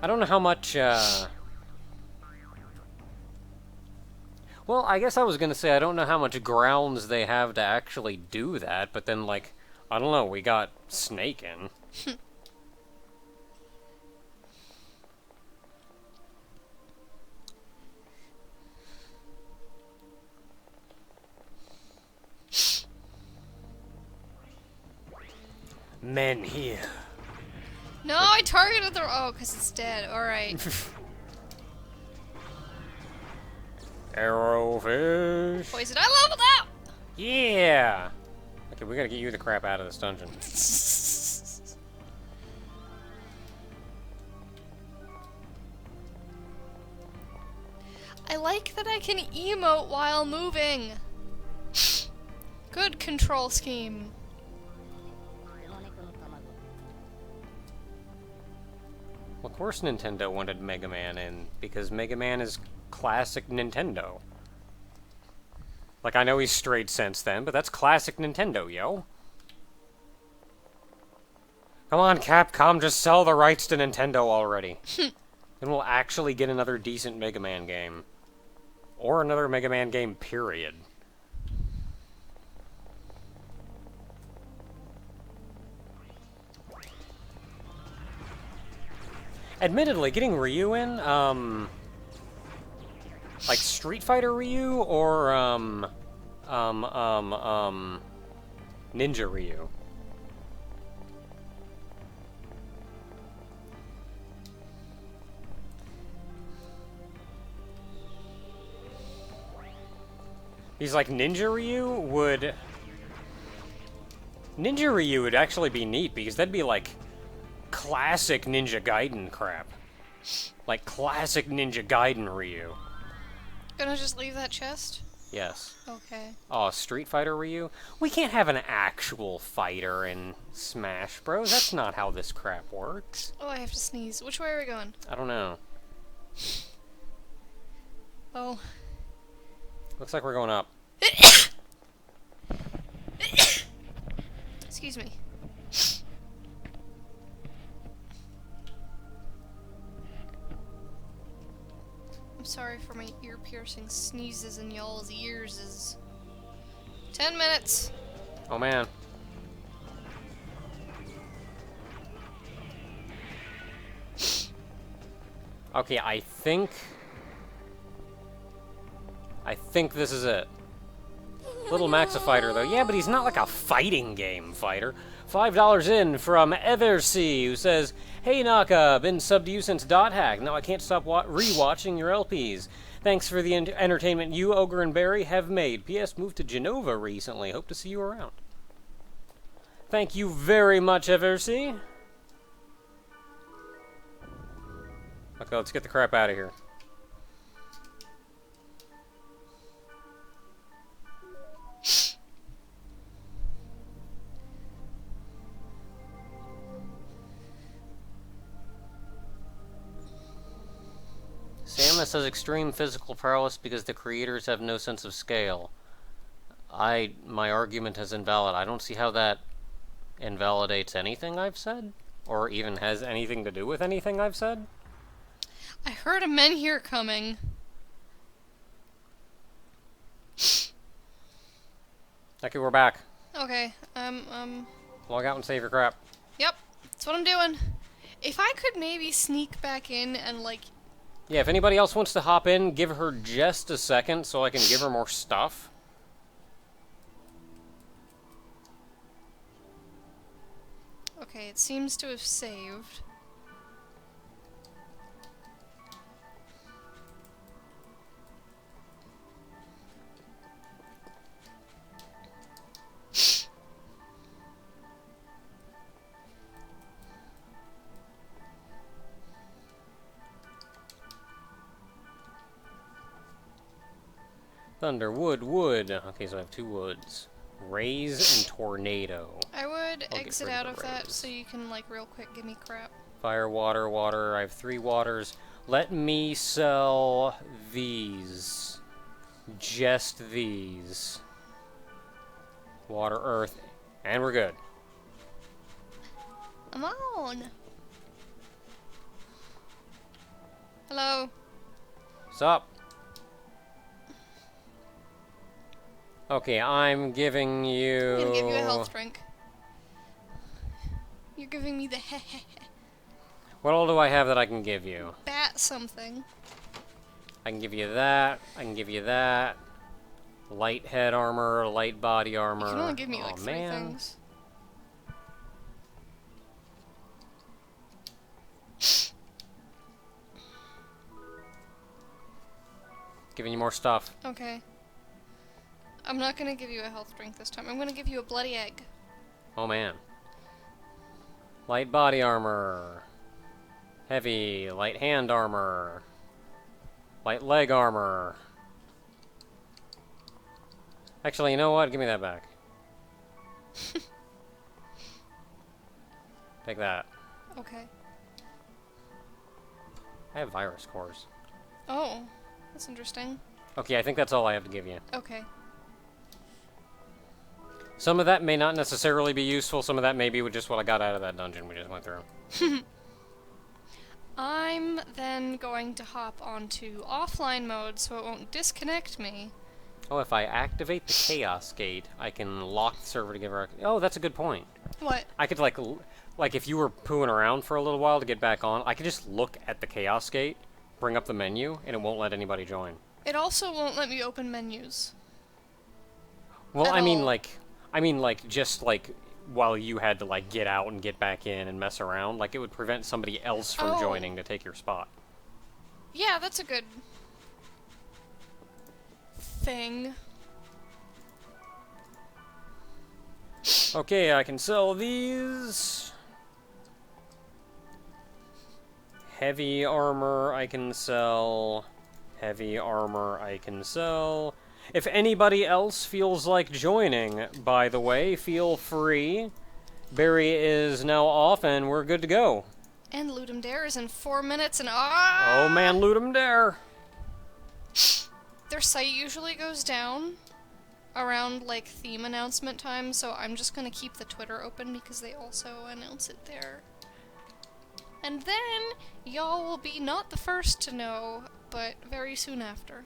I don't know how much, Well, I guess I was gonna say I don't know how much grounds they have to actually do that, but then, like, I don't know, we got Snake in. Men here. No, I targeted the... Oh, because it's dead. Alright. Arrowfish. Poison. I leveled up! Yeah! Okay, we gotta get you the crap out of this dungeon. I like that I can emote while moving. Good control scheme. Well, of course Nintendo wanted Mega Man in, because Mega Man is classic Nintendo. Like, I know he's strayed since then, but that's classic Nintendo, yo. Come on, Capcom, just sell the rights to Nintendo already. Then we'll actually get another decent Mega Man game. Or another Mega Man game, period. Admittedly, getting Ryu in, like Street Fighter Ryu or, Ninja Ryu. He's like, Ninja Ryu would actually be neat, because that'd be like classic Ninja Gaiden crap. Like classic Ninja Gaiden Ryu. Gonna just leave that chest? Yes. Okay. Oh, Street Fighter Ryu? We can't have an actual fighter in Smash Bros. That's not how this crap works. Oh, I have to sneeze. Which way are we going? I don't know. Oh. Looks like we're going up. Excuse me. I'm sorry for my ear-piercing sneezes in y'all's ears. 10 minutes. Oh man. Okay, I think this is it. Little Mac's a fighter, though. Yeah, but he's not like a fighting game fighter. $5 in from Eversea, who says, "Hey Naka, been subbed to you since .hack. Now I can't stop re-watching your LPs. Thanks for the entertainment you, Ogre, and Barry have made. P.S. Moved to Genova recently. Hope to see you around." Thank you very much, Eversea. Okay, let's get the crap out of here. Samus has extreme physical prowess because the creators have no sense of scale. My argument is invalid. I don't see how that invalidates anything I've said, or even has anything to do with anything I've said. I heard a men here coming. Okay, we're back. Okay, Log out and save your crap. yep, that's what I'm doing. If I could maybe sneak back in and, like... Yeah, if anybody else wants to hop in, give her just a second so I can give her more stuff. Okay, it seems to have saved. Thunder, wood. Okay, so I have 2 woods. Raise and tornado. I would I'll get exit rid out of of the that raise. so you can, like, real quick give me crap. Fire, water. I have 3 waters. Let me sell these. Just these. Water, earth, and we're good. I'm on! Hello? What's up? Okay, I'm giving you... I'm gonna give you a health drink. You're giving me the What all do I have that I can give you? bat something. I can give you that. I can give you that. Light head armor, light body armor. You can only give me, Aw, like, 3 man. things. Giving you more stuff. Okay. I'm not gonna give you a health drink this time. I'm gonna give you a bloody egg. Oh man. Light body armor. Heavy. Light hand armor. Light leg armor. Actually, you know what? Give me that back. Take that. Okay. I have virus cores. Oh, that's interesting. Okay, I think that's all I have to give you. Okay. Some of that may not necessarily be useful. Some of that may be just what I got out of that dungeon we just went through. I'm then going to hop onto offline mode so it won't disconnect me. Oh, if I activate the Chaos Gate, I can lock the server to give her... Oh, that's a good point. What? I could, like if you were pooing around for a little while to get back on, I could just look at the Chaos Gate, bring up the menu, and it won't let anybody join. It also won't let me open menus. Well, At I mean, all. just, while you had to, like, get out and get back in and mess around, like, it would prevent somebody else from Oh. joining to take your spot. Yeah, that's a good thing. Okay, I can sell these. Heavy armor I can sell. Heavy armor I can sell. If anybody else feels like joining, by the way, feel free. Barry is now off and we're good to go. And Ludum Dare is in 4 minutes and Oh man, loot 'em dare. Their site usually goes down around, like, theme announcement time, so I'm just gonna keep the Twitter open because they also announce it there. And then, y'all will be not the first to know, but very soon after.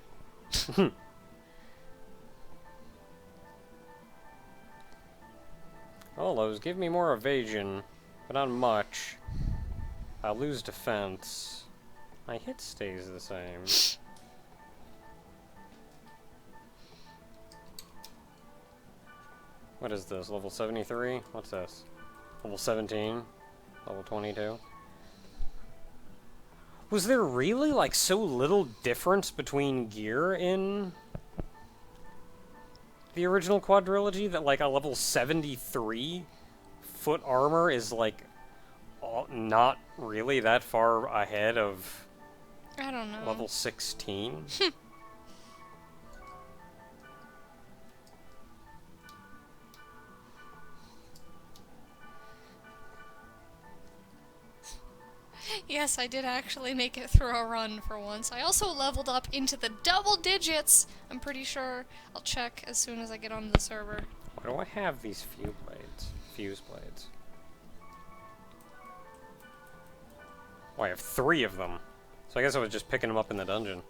All those give me more evasion, but not much. I lose defense. My hit stays the same. What is this? Level 73? What's this? Level 17? Level 22? Was there really, like, so little difference between gear in the original quadrilogy that, like, a level 73 foot armor is, like, not really that far ahead of I don't know. level 16? Yes, I did actually make it through a run for once. I also leveled up into the double digits, I'm pretty sure. I'll check as soon as I get onto the server. Why do I have these fuse blades? Oh, I have 3 of them. So I guess I was just picking them up in the dungeon.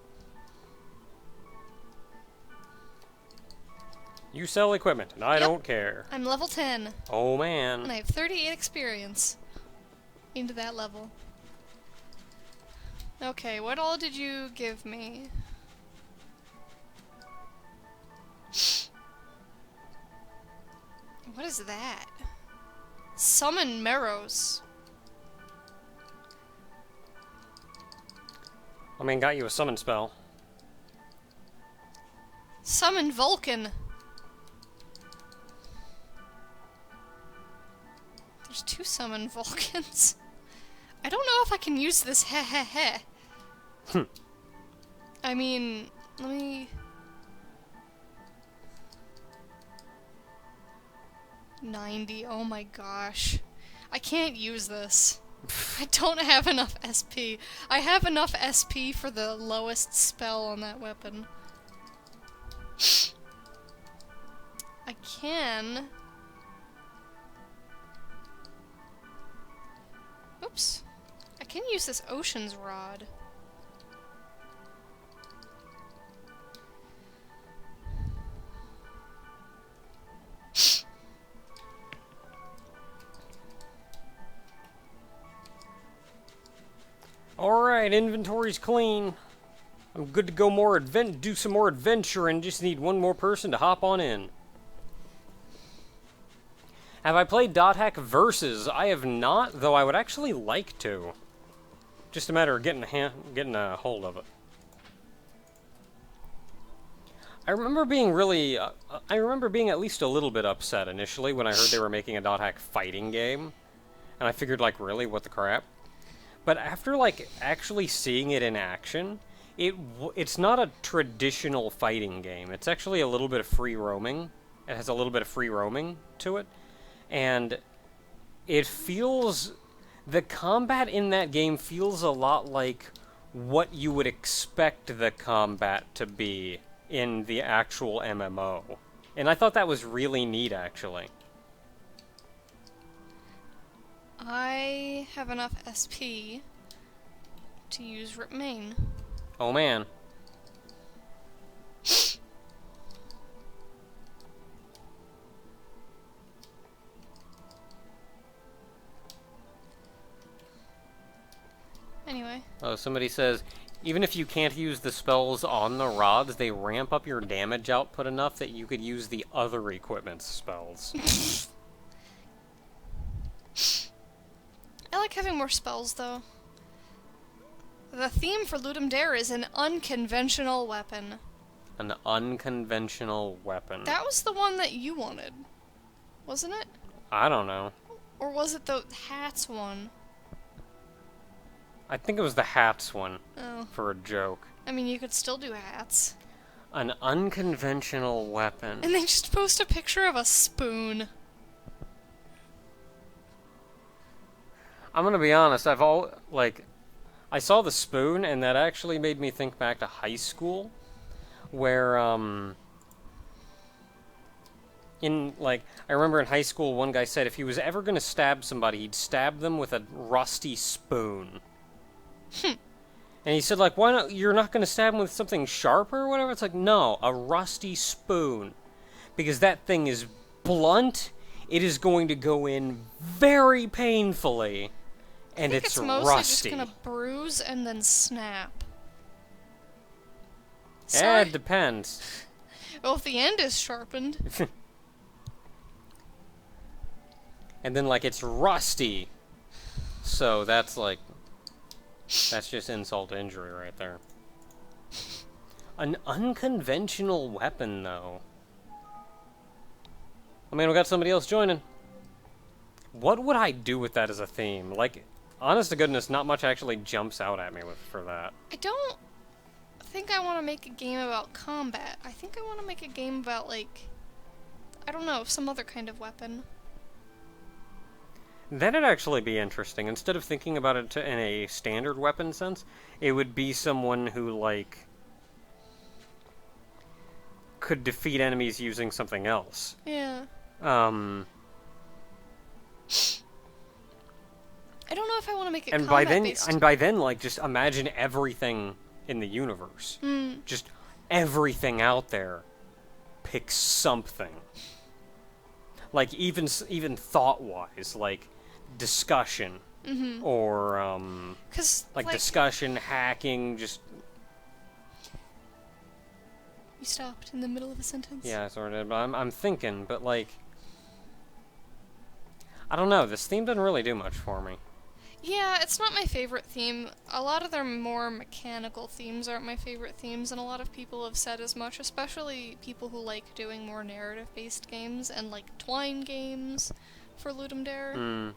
You sell equipment, and I Yep. don't care. I'm level 10, Oh, man. and I have 38 experience into that level. Okay, what all did you give me? What is that? Summon Meros. I mean, got you a summon spell. Summon Vulcan. There's 2 summon Vulcans. I don't know if I can use this heh. I mean, let me... 90, oh my gosh. I can't use this. I don't have enough SP. I have enough SP for the lowest spell on that weapon. I can... Oops. I can use this Ocean's Rod. Alright, inventory's clean. I'm good to go do some more adventuring. Just need one more person to hop on in. Have I played .hack Versus? I have not, though I would actually like to. Just a matter of getting a hold of it. I remember being really... I remember being at least a little bit upset initially when I heard they were making a .hack fighting game. And I figured, like, really, what the crap? But after, like, actually seeing it in action, it's not a traditional fighting game. It's actually a little bit of free roaming. It has a little bit of free roaming to it. And it feels... The combat in that game feels a lot like what you would expect the combat to be in the actual MMO. And I thought that was really neat, actually. I have enough SP to use Remain. Oh, man. Anyway. Oh, somebody says, even if you can't use the spells on the rods, they ramp up your damage output enough that you could use the other equipment's spells. I like having more spells, though. The theme for Ludum Dare is an unconventional weapon. An unconventional weapon. That was the one that you wanted, wasn't it? I don't know. Or was it the hats one? I think it was the hats one, Oh. for a joke. I mean, you could still do hats. An unconventional weapon. And they just post a picture of a spoon. I'm gonna be honest, I saw the spoon, and that actually made me think back to high school, where, I remember in high school, one guy said if he was ever gonna stab somebody, he'd stab them with a rusty spoon. And he said, like, why not, you're not gonna stab him with something sharper or whatever? It's like, no, a rusty spoon. Because that thing is blunt, it is going to go in very painfully. And it's mostly rusty. just gonna bruise and then snap. Yeah, Sorry. it depends. Well, if the end is sharpened. And then, like, it's rusty. So that's, like... That's just insult to injury right there. An unconventional weapon, though. I mean, we got somebody else joining. What would I do with that as a theme? Like, honest to goodness, not much actually jumps out at me for that. I don't think I want to make a game about combat. I think I want to make a game about, like, I don't know, some other kind of weapon. That'd actually be interesting. Instead of thinking about it in a standard weapon sense, it would be someone who, like, could defeat enemies using something else. Yeah. I don't know if I want to make it combat-based. And by then, like, just imagine everything in the universe. Just everything out there. pick something. Like, even thought-wise, like, discussion. Or, 'Cause, like, discussion, hacking, just... You stopped in the middle of a sentence? Yeah, sort of, but I'm thinking, but, like... I don't know, this theme doesn't really do much for me. Yeah, it's not my favorite theme. A lot of their more mechanical themes aren't my favorite themes, and a lot of people have said as much, especially people who like doing more narrative-based games and like Twine games for Ludum Dare.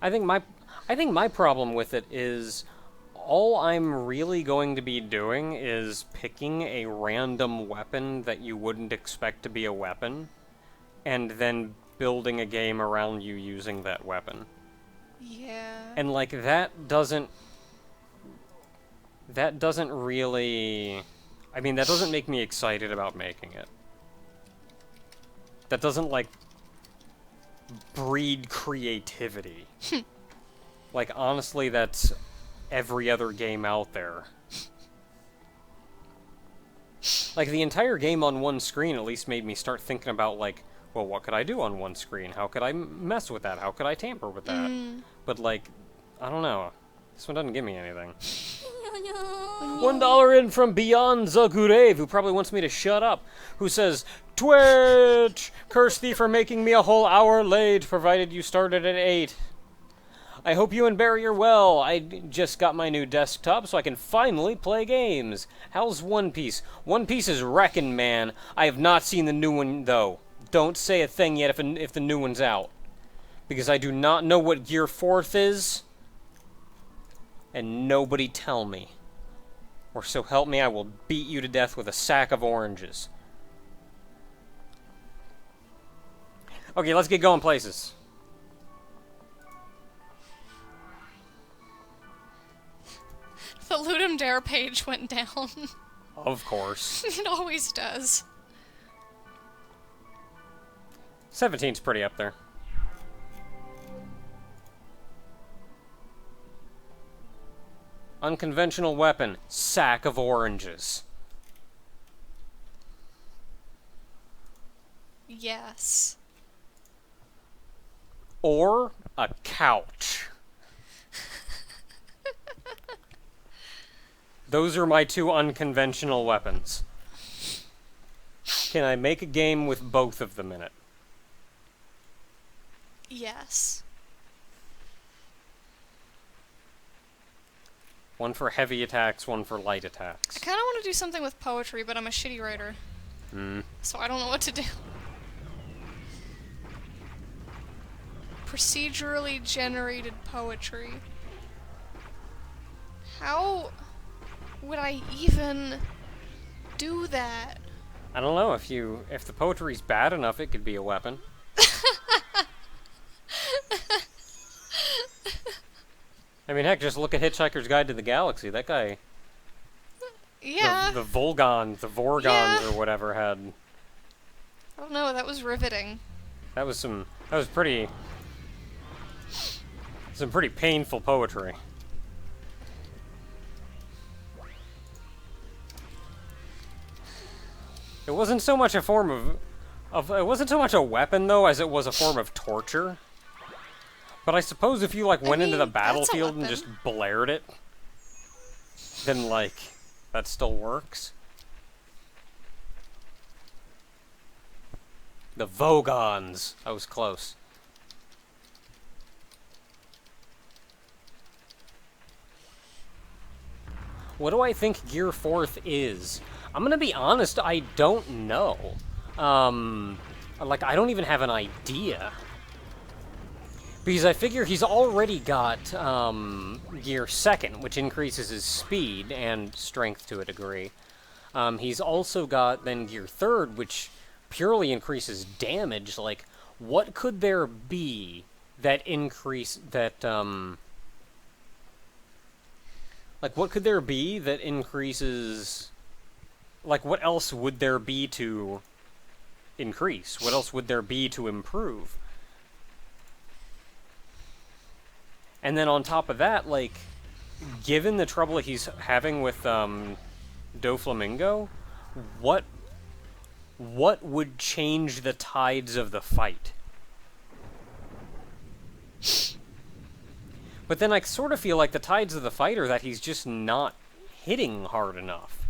I think my problem with it is all I'm really going to be doing is picking a random weapon that you wouldn't expect to be a weapon, and then building a game around you using that weapon. Yeah. And, like, that doesn't really... I mean, that doesn't make me excited about making it. That doesn't, like, breed creativity. Like, honestly, that's every other game out there. Like, the entire game on one screen at least made me start thinking about, like, well, what could I do on one screen? How could I mess with that? How could I tamper with that? But, like, I don't know. This one doesn't give me anything. $1 in from Beyond Zagurev, who probably wants me to shut up, who says, Twitch! Curse thee for making me a whole hour late, provided you started at 8. I hope you and Barry are well. I just got my new desktop, so I can finally play games. How's One Piece? One Piece is wrecking, man. I have not seen the new one, though. Don't say a thing yet if the new one's out. Because I do not know what Gear 4th is. And nobody tell me. Or so help me, I will beat you to death with a sack of oranges. Okay, let's get going places. The Ludum Dare page went down. Of course. It always does. 17's pretty up there. Unconventional weapon, sack of oranges. Yes. Or a couch. Those are my two unconventional weapons. Can I make a game with both of them in it? Yes. One for heavy attacks, one for light attacks. I kind of want to do something with poetry, but I'm a shitty writer. So I don't know what to do. Procedurally generated poetry. How would I even do that? I don't know, if the poetry's bad enough, it could be a weapon. I mean, heck, just look at Hitchhiker's Guide to the Galaxy. That guy... Yeah. The Vorgons, Yeah. or whatever had... I don't know, that was riveting. That was pretty... Some pretty painful poetry. It wasn't so much a form it wasn't so much a weapon, though, as it was a form of torture. But I suppose if you, like, went into the battlefield and just blared it, then, like, that still works. The Vogons. I was close. What do I think Gear 4th is? I'm gonna be honest, I don't know. Like, I don't even have an idea. Because I figure he's already got, Gear 2nd, which increases his speed and strength to a degree. He's also got, then, Gear 3rd, which purely increases damage. Like, what could there be that like, what could there be that increases... Like, what else would there be to increase? What else would there be to improve? And then on top of that, like, given the trouble he's having with Doflamingo, what what would change the tides of the fight? But then I sort of feel like the tides of the fight are that he's just not hitting hard enough.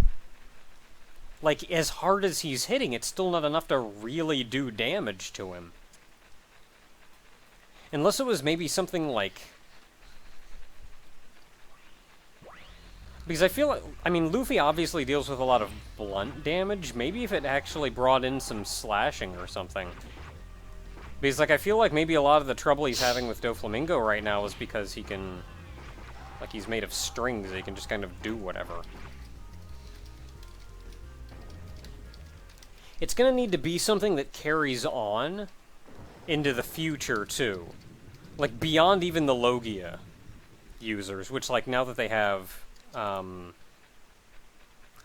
Like, as hard as he's hitting, it's still not enough to really do damage to him. Unless it was maybe something like... Because I feel like... I mean, Luffy obviously deals with a lot of blunt damage. Maybe if it actually brought in some slashing or something. Because, like, I feel like maybe a lot of the trouble he's having with Doflamingo right now is because he can... Like, he's made of strings, he can just kind of do whatever. It's gonna need to be something that carries on into the future, too. Like, beyond even the Logia users, which, like, now that they have,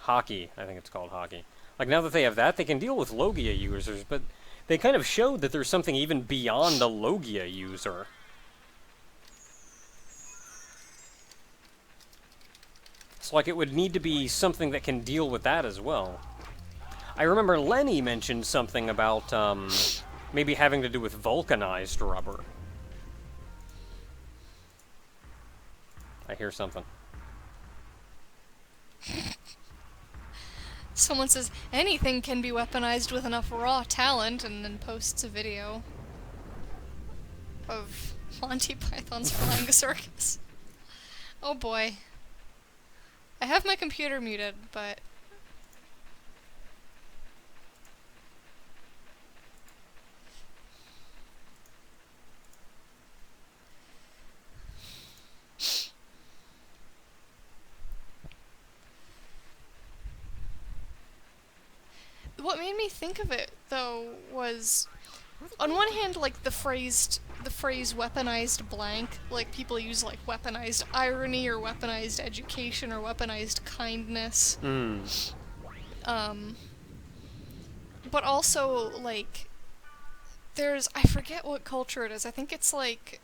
Hockey, I think it's called Hockey. Like, now that they have that, they can deal with Logia users, but they kind of showed that there's something even beyond a Logia user. So, like, it would need to be something that can deal with that as well. I remember Lenny mentioned something about, maybe having to do with vulcanized rubber. I hear something. Someone says, anything can be weaponized with enough raw talent, and then posts a video of Monty Python's Flying Circus. Oh boy. I have my computer muted, but... What made me think of it, though, was, on one hand, like, the phrase weaponized blank, like, people use, like, weaponized irony, or weaponized education, or weaponized kindness. But also, like, I forget what culture it is, I think it's, like,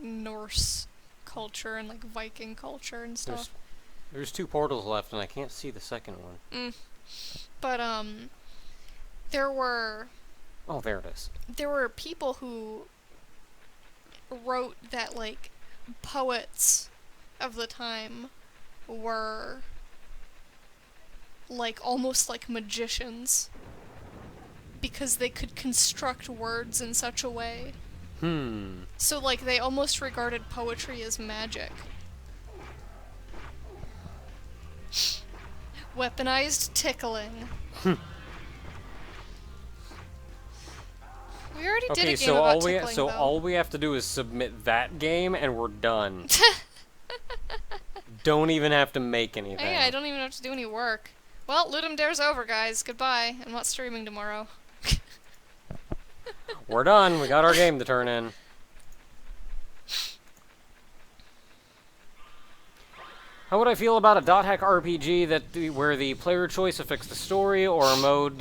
Norse culture, and, like, Viking culture and stuff. There's 2 portals left, and I can't see the second one. But, there were... Oh, there it is. There were people who wrote that, like, poets of the time were, like, almost like magicians. Because they could construct words in such a way. So, like, they almost regarded poetry as magic. Weaponized tickling. We already did a game about tickling, though. all we have to do is submit that game, and we're done. Don't even have to make anything. Hey, I don't even have to do any work. Well, Ludum Dare's over, guys. Goodbye. I'm not streaming tomorrow. We're done. We got our game to turn in. How would I feel about a dot hack RPG where the player choice affects the story, or a mode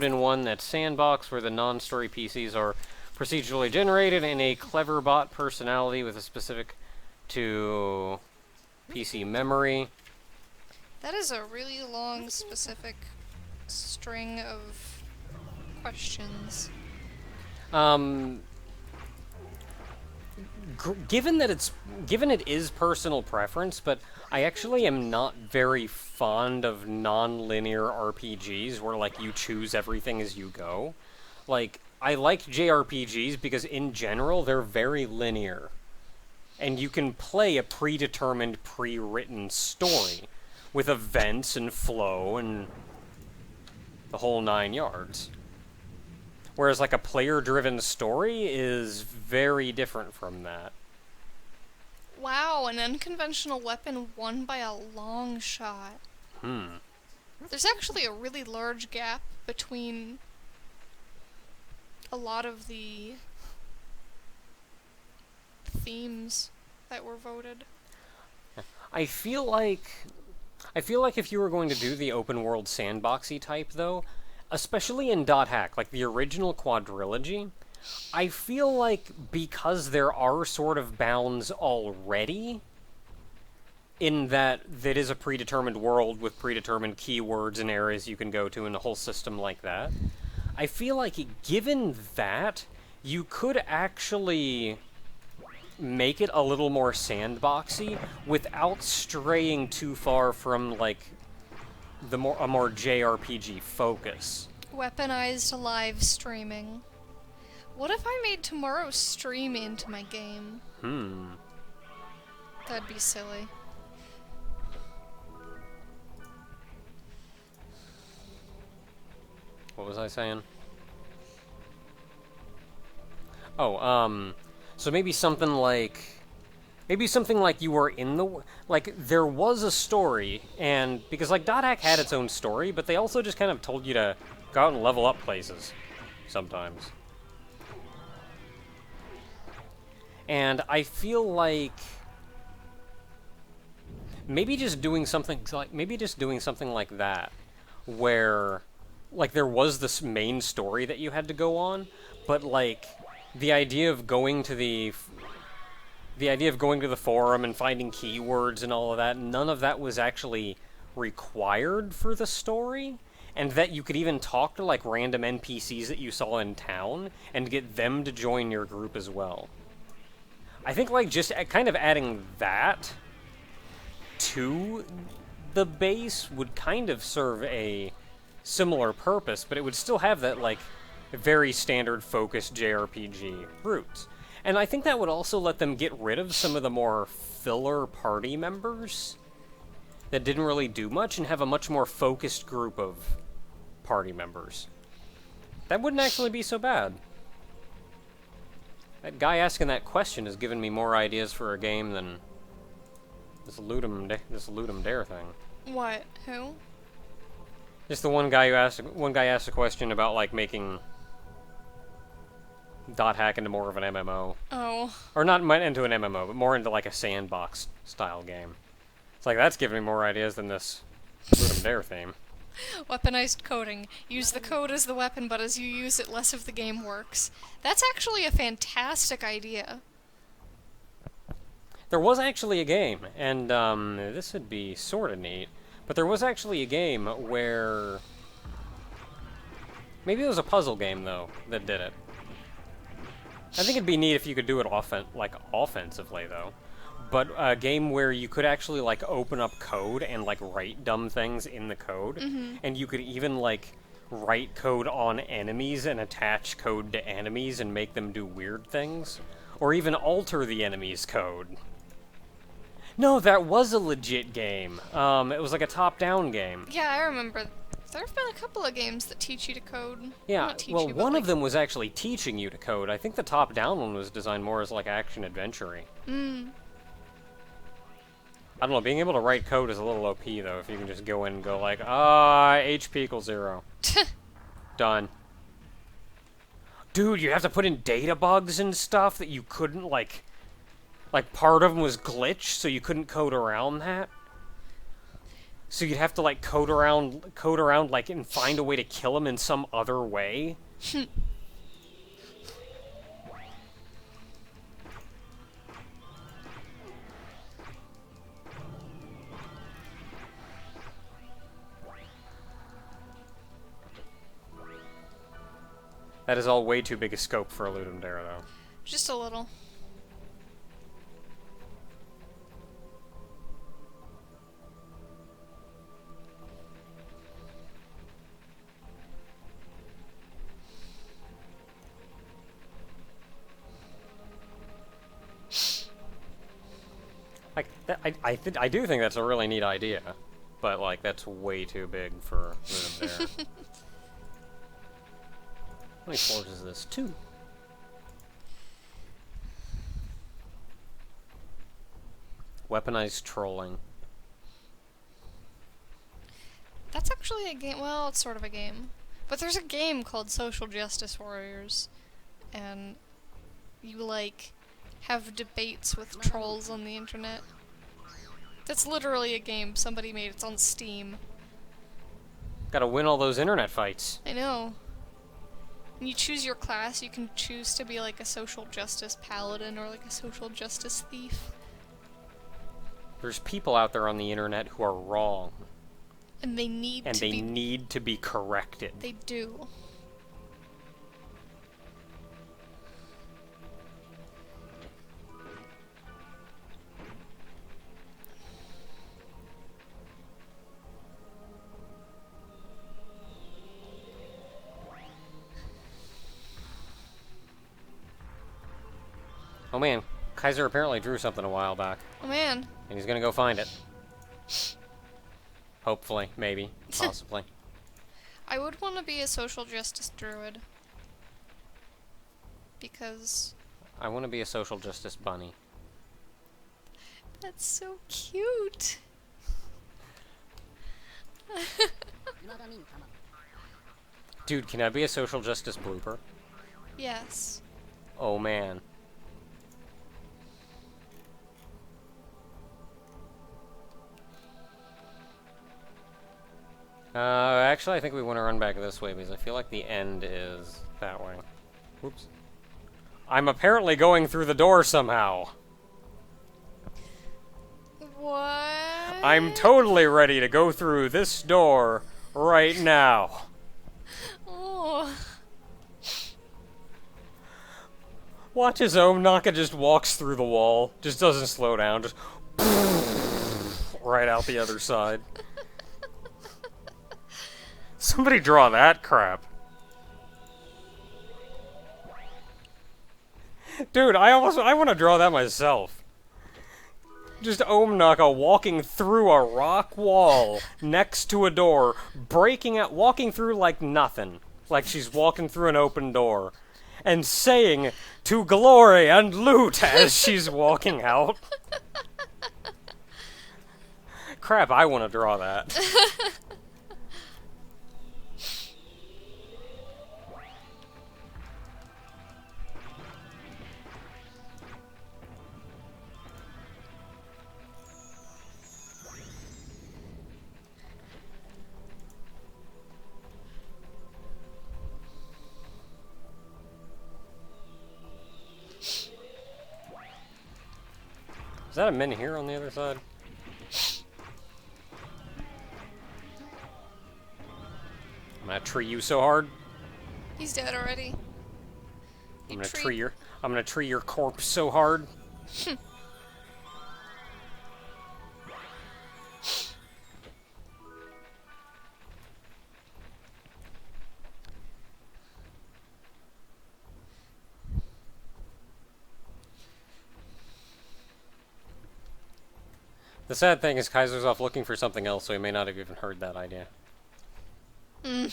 in one that's sandbox where the non-story PCs are procedurally generated and a clever bot personality with a specific to PC memory? That is a really long, specific string of questions. Given it is personal preference, but I actually am not very fond of non-linear RPGs where, like, you choose everything as you go. Like, I like JRPGs because in general they're very linear. And you can play a predetermined, pre-written story with events and flow and the whole 9 yards. Whereas, like, a player-driven story is very different from that. Wow, an unconventional weapon won by a long shot. There's actually a really large gap between a lot of the themes that were voted. I feel like if you were going to do the open world sandboxy type, though, especially in dot hack, like the original quadrilogy, I feel like because there are sort of bounds already, in that that is a predetermined world with predetermined keywords and areas you can go to and a whole system like that. I feel like given that, you could actually make it a little more sandboxy without straying too far from like a more JRPG focus. Weaponized live streaming. What if I made tomorrow's stream into my game? That'd be silly. What was I saying? Oh, so maybe something like you were in the like there was a story, and because like Dot Hack had its own story, but they also just kind of told you to go out and level up places sometimes. And I feel like maybe just doing something like that, where like there was this main story that you had to go on, but like the idea of going to the forum and finding keywords and all of that, none of that was actually required for the story, and that you could even talk to like random NPCs that you saw in town and get them to join your group as well. I think like just kind of adding that to the base would kind of serve a similar purpose, but it would still have that like very standard focused JRPG roots. And I think that would also let them get rid of some of the more filler party members that didn't really do much and have a much more focused group of party members. That wouldn't actually be so bad. That guy asking that question has given me more ideas for a game than this loot 'em dare thing. What? Who? Just the one guy asked a question about like making Dot Hack into more of an MMO. Oh. Or not into an MMO, but more into like a sandbox style game. It's like that's giving me more ideas than this loot 'em dare theme. Weaponized coding. Use the code as the weapon, but as you use it, less of the game works. That's actually a fantastic idea. There was actually a game, and this would be sort of neat, but there was actually a game where... Maybe it was a puzzle game, though, that did it. I think it'd be neat if you could do it offensively, though. But a game where you could actually, like, open up code and, like, write dumb things in the code. Mm-hmm. And you could even, like, write code on enemies and attach code to enemies and make them do weird things. Or even alter the enemy's code. No, that was a legit game. It was like a top-down game. Yeah, I remember. There have been a couple of games that teach you to code. Yeah, Not teach well, you, but, one like... of them was actually teaching you to code. I think the top-down one was designed more as, like, action-adventure-y. I don't know, being able to write code is a little OP, though, if you can just go in and go like, HP equals 0. Done. Dude, you have to put in data bugs and stuff that you couldn't, like part of them was glitched, so you couldn't code around that. So you'd have to, like, code around, like, and find a way to kill him in some other way. That is all way too big a scope for a loot 'em dare, though. Just a little. Like, I do think that's a really neat idea, but, like, that's way too big for loot 'em dare. How many floors is this? 2. Weaponized trolling. That's actually a game. Well, it's sort of a game. But there's a game called Social Justice Warriors. And you, like, have debates with trolls on the internet. That's literally a game somebody made. It's on Steam. Gotta win all those internet fights. I know. When you choose your class, you can choose to be like a social justice paladin or like a social justice thief. There's people out there on the internet who are wrong. And they need to be corrected. They do. Oh man, Kaiser apparently drew something a while back. Oh man. And he's gonna go find it. Hopefully, maybe, possibly. I would want to be a social justice druid. Because... I want to be a social justice bunny. That's so cute. Dude, can I be a social justice blooper? Yes. Oh man. Actually, I think we want to run back this way because I feel like the end is that way. Whoops. I'm apparently going through the door somehow. What? I'm totally ready to go through this door right now. Oh. Watch as Naka just walks through the wall. Just doesn't slow down. Just right out the other side. Somebody draw that crap. Dude, I want to draw that myself. Just Naka walking through a rock wall next to a door, walking through like nothing. Like she's walking through an open door. And saying, "To glory and loot," as she's walking out. Crap, I want to draw that. Is that a min here on the other side? I'm gonna tree you so hard. He's dead already. I'm gonna tree your corpse so hard. The sad thing is Kaiser's off looking for something else, so he may not have even heard that idea. Mm.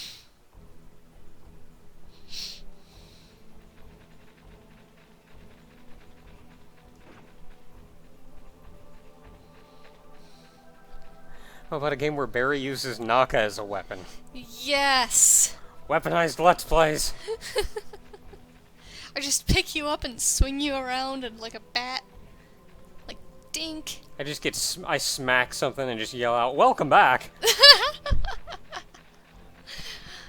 How about a game where Barry uses Naka as a weapon? Yes! Weaponized Let's Plays! I just pick you up and swing you around and like a bat. Like, dink. I just get I smack something and just yell out, "Welcome back!"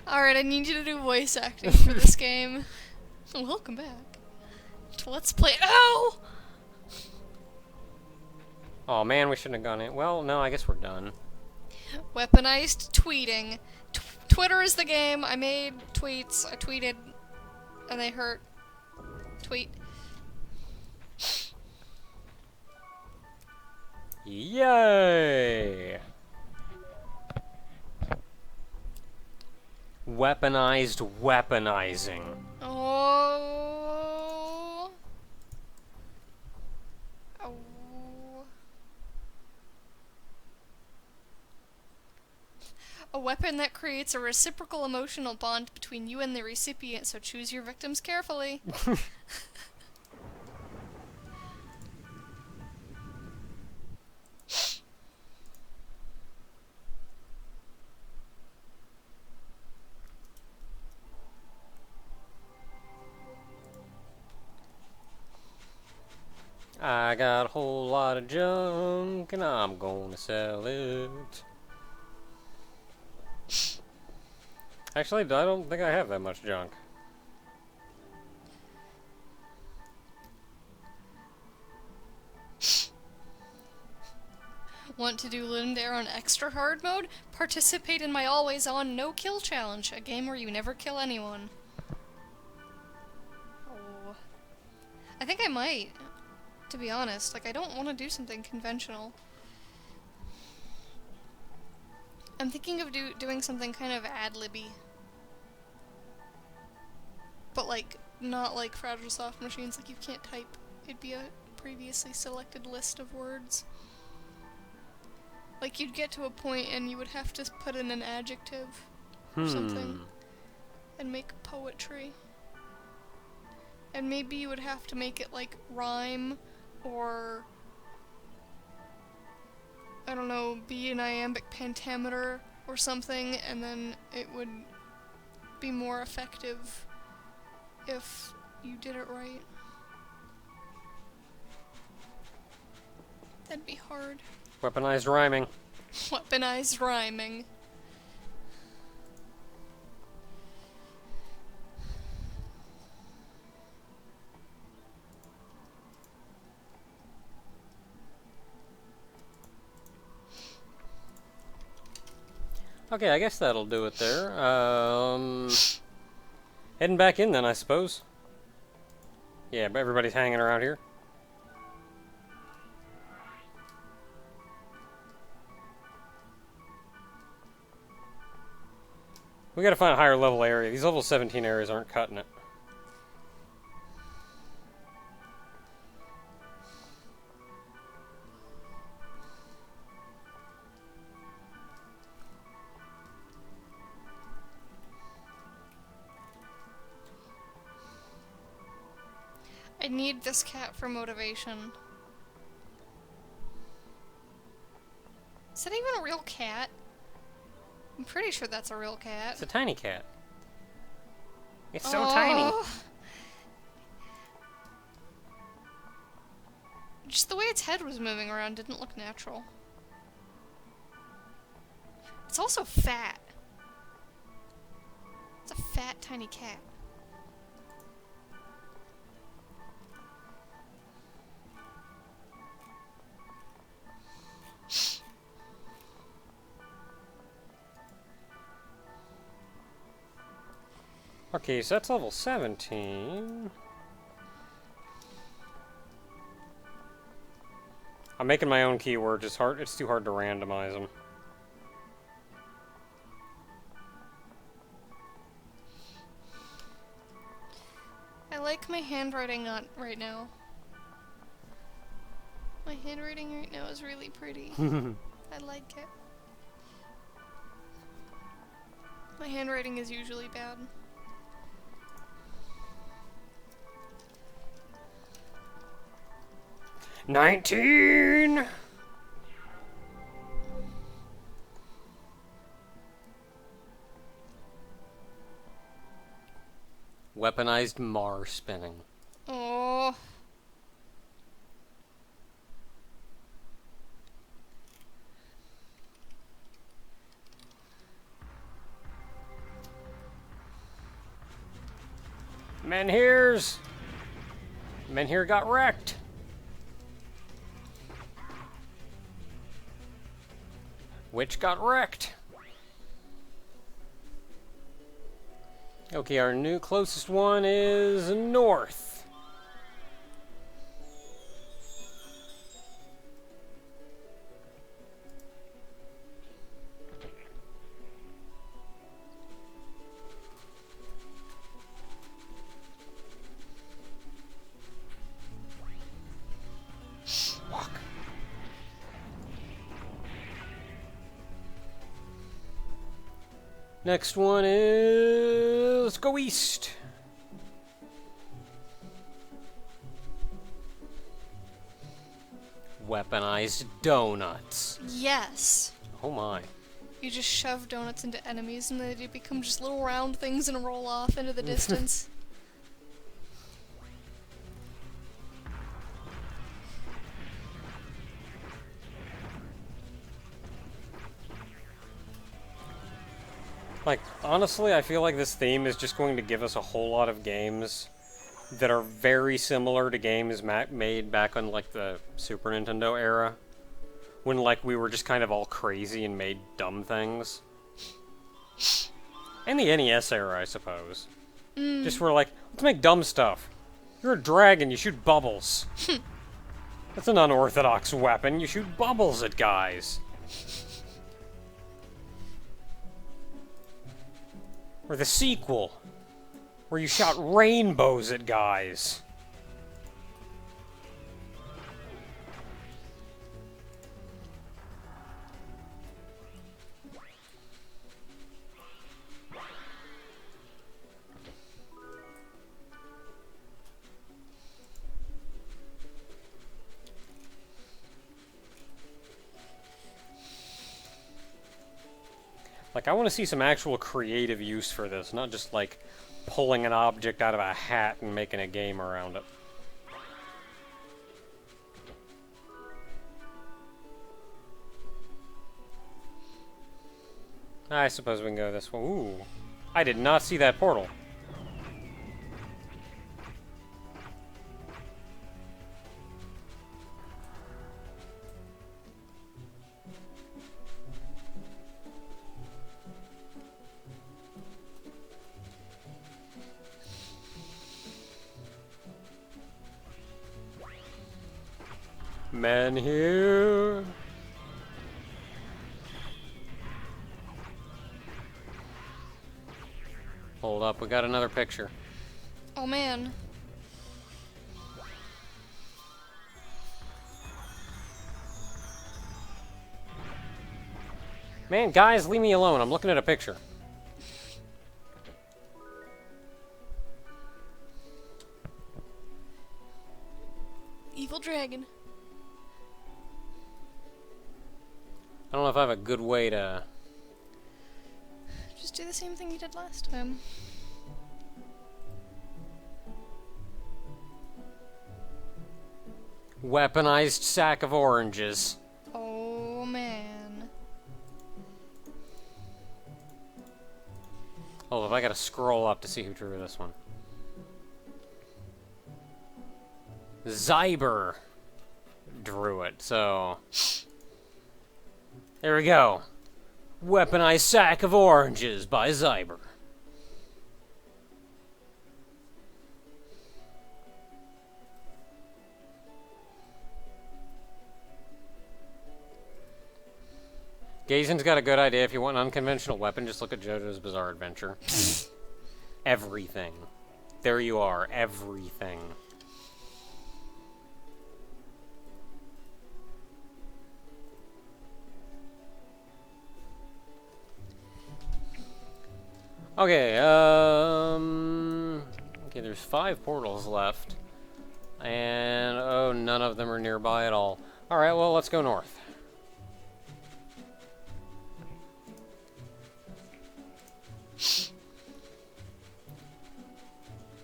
Alright, I need you to do voice acting for this game. Welcome back to Let's Play. Ow! Oh man, we shouldn't have gone in. Well, no, I guess we're done. Weaponized tweeting. Twitter is the game. I made tweets. I tweeted, and they hurt. Tweet. Yay! Weaponized weaponizing. Oh. Oh. A weapon that creates a reciprocal emotional bond between you and the recipient, so choose your victims carefully. I got a whole lot of junk and I'm gonna sell it. Actually, I don't think I have that much junk. Want to do Lindare on extra hard mode? Participate in my always on no kill challenge, a game where you never kill anyone. Oh. I think I might, to be honest. Like, I don't want to do something conventional. I'm thinking of doing something kind of ad-libby. But, like, not like Fragile Soft Machines, like you can't type. It'd be a previously selected list of words. Like, you'd get to a point and you would have to put in an adjective or something and make poetry. And maybe you would have to make it, like, rhyme or, I don't know, be an iambic pentameter or something, and then it would be more effective if you did it right. That'd be hard. Weaponized rhyming. Weaponized rhyming. Okay, I guess that'll do it there. Heading back in then, I suppose. Yeah, but everybody's hanging around here. We gotta find a higher level area. These level 17 areas aren't cutting it. I need this cat for motivation. Is that even a real cat? I'm pretty sure that's a real cat. It's a tiny cat. It's so tiny. Just the way its head was moving around didn't look natural. It's also fat. It's a fat, tiny cat. Okay, so that's level 17. I'm making my own keywords. It's too hard to randomize them. I like my handwriting right now. My handwriting right now is really pretty. I like it. My handwriting is usually bad. $19! Weaponized Mar spinning. Oh. Menhirs got wrecked. Which got wrecked. Okay, our new closest one is north. Walk. Next one is... let's go east. Weaponized donuts. Yes. Oh my. You just shove donuts into enemies and they become just little round things and roll off into the distance. Like, honestly, I feel like this theme is just going to give us a whole lot of games that are very similar to games made back on, like, the Super Nintendo era. when, like, we were just kind of all crazy and made dumb things. And the NES era, I suppose. Just were like, let's make dumb stuff. You're a dragon, you shoot bubbles. That's an unorthodox weapon, you shoot bubbles at guys. Or the sequel, where you shot rainbows at guys. Like, I want to see some actual creative use for this, not just, like, pulling an object out of a hat and making a game around it. I suppose we can go this way. Ooh. I did not see that portal. Men here. Hold up, we got another picture. Oh man. Man, guys, leave me alone. I'm looking at a picture. Evil dragon. I don't know if I have a good way to... Just do the same thing you did last time. Weaponized sack of oranges. Oh man. Oh, if I gotta scroll up to see who drew this one. Zyber drew it, so... There we go. Weaponized sack of oranges by Zyber. Gazen's got a good idea. If you want an unconventional weapon, just look at JoJo's Bizarre Adventure. Everything. There you are. Everything. Okay, okay, there's 5 portals left. And, oh, none of them are nearby at all. Alright, well, let's go north.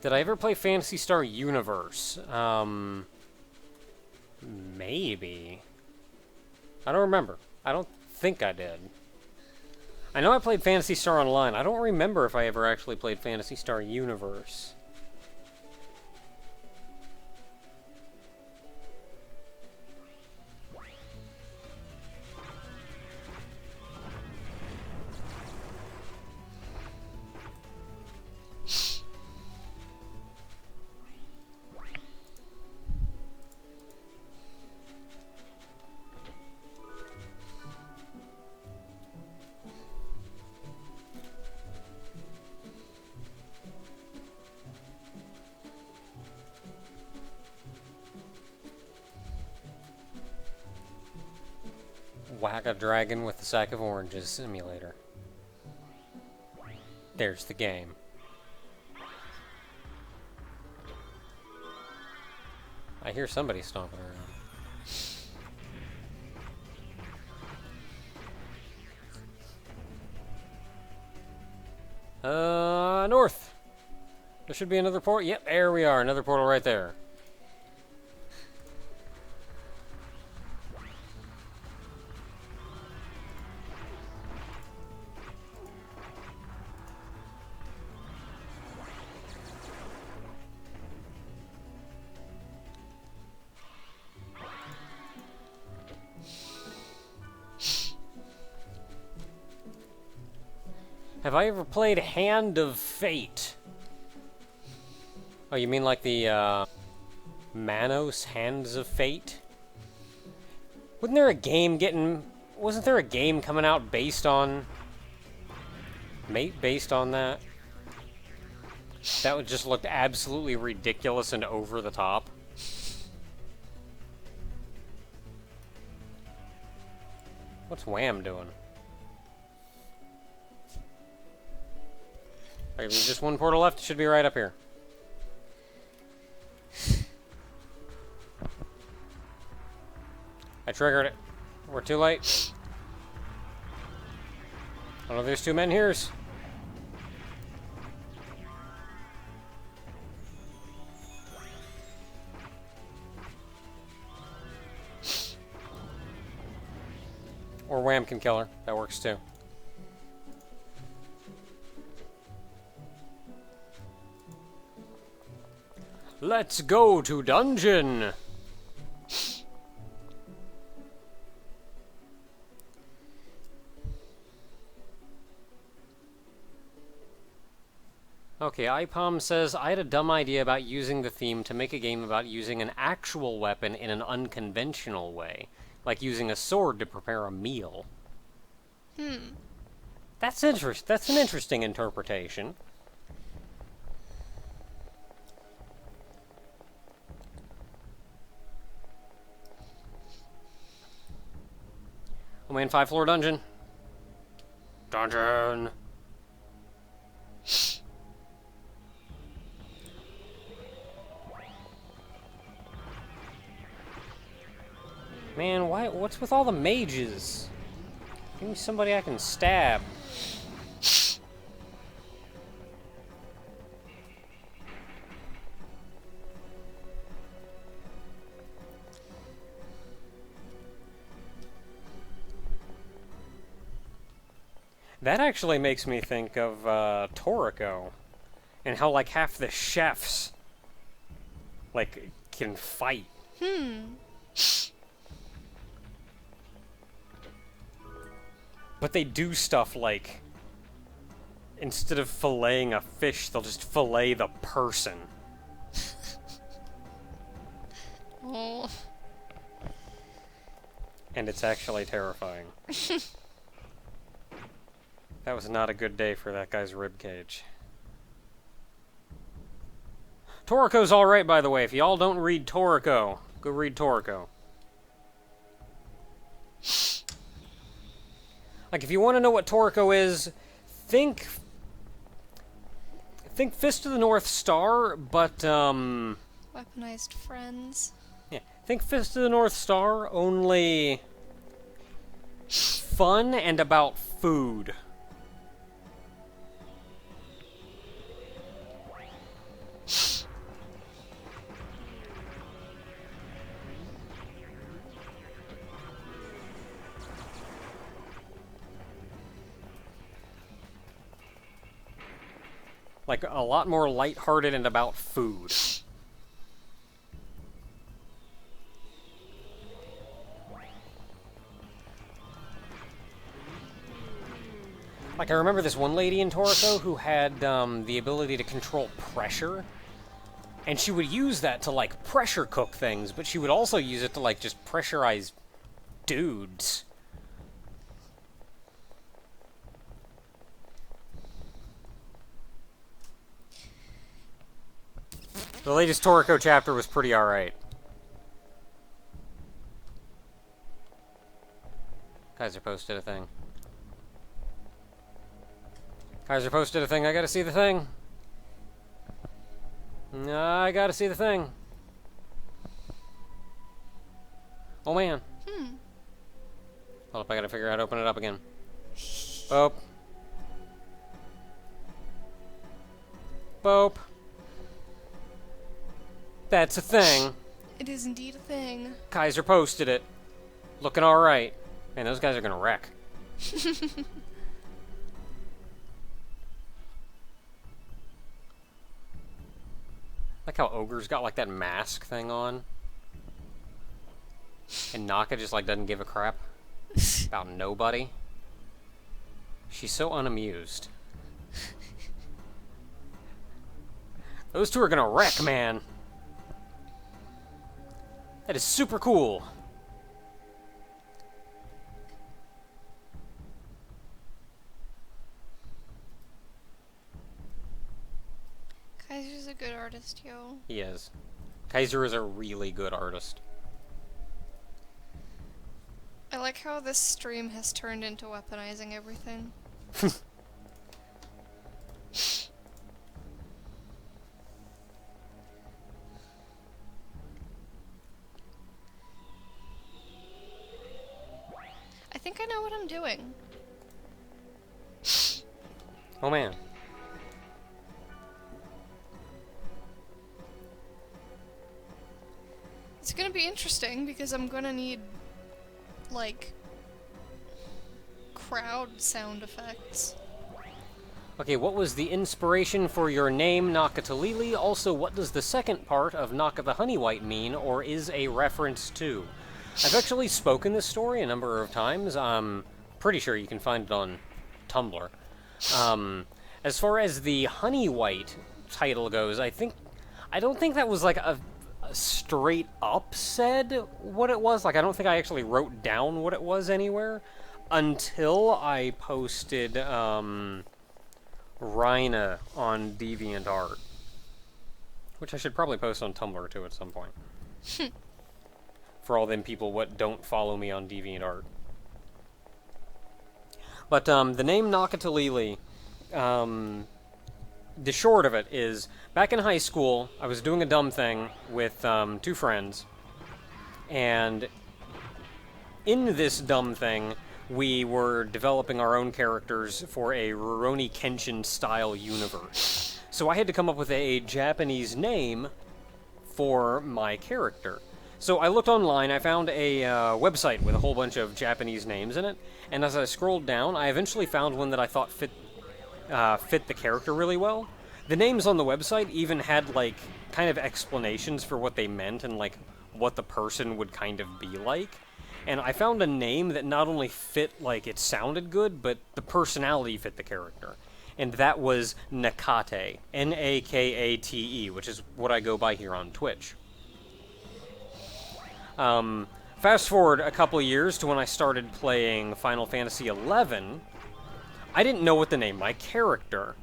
Did I ever play Phantasy Star Universe? Maybe. I don't remember. I don't think I did. I know I played Phantasy Star Online. I don't remember if I ever actually played Phantasy Star Universe. Whack a dragon with a sack of oranges simulator. There's the game. I hear somebody stomping around. North. There should be another portal. Yep, there we are. Another portal right there. Have I ever played Hand of Fate? Oh, you mean like the, Manos Hands of Fate? Wasn't there a game coming out based on that? That would just looked absolutely ridiculous and over the top. What's Wham doing? There's just one portal left. It should be right up here. I triggered it. We're too late. I know there's two men here. Or Wham can kill her. That works too. Let's go to dungeon! Okay, IPOM says, I had a dumb idea about using the theme to make a game about using an actual weapon in an unconventional way. Like using a sword to prepare a meal. That's an interesting interpretation. Oh man, 5-floor dungeon. Dungeon! Man, what's with all the mages? Give me somebody I can stab. That actually makes me think of Toriko, and how like half the chefs like can fight. But they do stuff like, instead of filleting a fish, they'll just fillet the person. Oh. And it's actually terrifying. That was not a good day for that guy's ribcage. Toriko's alright, by the way. If y'all don't read Toriko, go read Toriko. Like, if you want to know what Toriko is, think Fist of the North Star, but, Weaponized friends. yeah, think Fist of the North Star, only fun and about food. Like, a lot more lighthearted and about food. Like, I remember this one lady in Toriko who had the ability to control pressure. And she would use that to, like, pressure cook things, but she would also use it to, like, just pressurize dudes. The latest Toriko chapter was pretty alright. Kaiser posted a thing. Kaiser posted a thing. I gotta see the thing. I gotta see the thing. Oh man. Hold up, I gotta figure out how to open it up again. Boop. Boop. That's a thing. It is indeed a thing. Kaiser posted it. Looking alright. Man, those guys are gonna wreck. Like how Ogre's got like that mask thing on. And Naka just like doesn't give a crap about nobody. She's so unamused. Those two are gonna wreck, man. That is super cool. Kaiser's a good artist, yo. He is. Kaiser is a really good artist. I like how this stream has turned into weaponizing everything. I think I know what I'm doing. Oh man. It's gonna be interesting because I'm gonna need, like, crowd sound effects. Okay, what was the inspiration for your name, Nakatalili? Also, what does the second part of Naka the Honeywhite mean, or is a reference to? I've actually spoken this story a number of times. I'm pretty sure you can find it on Tumblr. As far as the Honeywhite title goes, I don't think that was like a straight up said what it was. Like, I don't think I actually wrote down what it was anywhere until I posted Rhina on DeviantArt, which I should probably post on Tumblr too at some point. For all them people what don't follow me on DeviantArt. But the name Nakatalili, the short of it is, back in high school, I was doing a dumb thing with two friends, and in this dumb thing, we were developing our own characters for a Rurouni Kenshin-style universe. So I had to come up with a Japanese name for my character. So I looked online, I found a website with a whole bunch of Japanese names in it, and as I scrolled down, I eventually found one that I thought fit the character really well. The names on the website even had, like, kind of explanations for what they meant and, like, what the person would kind of be like. And I found a name that not only fit, like, it sounded good, but the personality fit the character. And that was Nakate. Nakate, which is what I go by here on Twitch. Fast forward a couple years to when I started playing Final Fantasy XI, I didn't know what to name my character,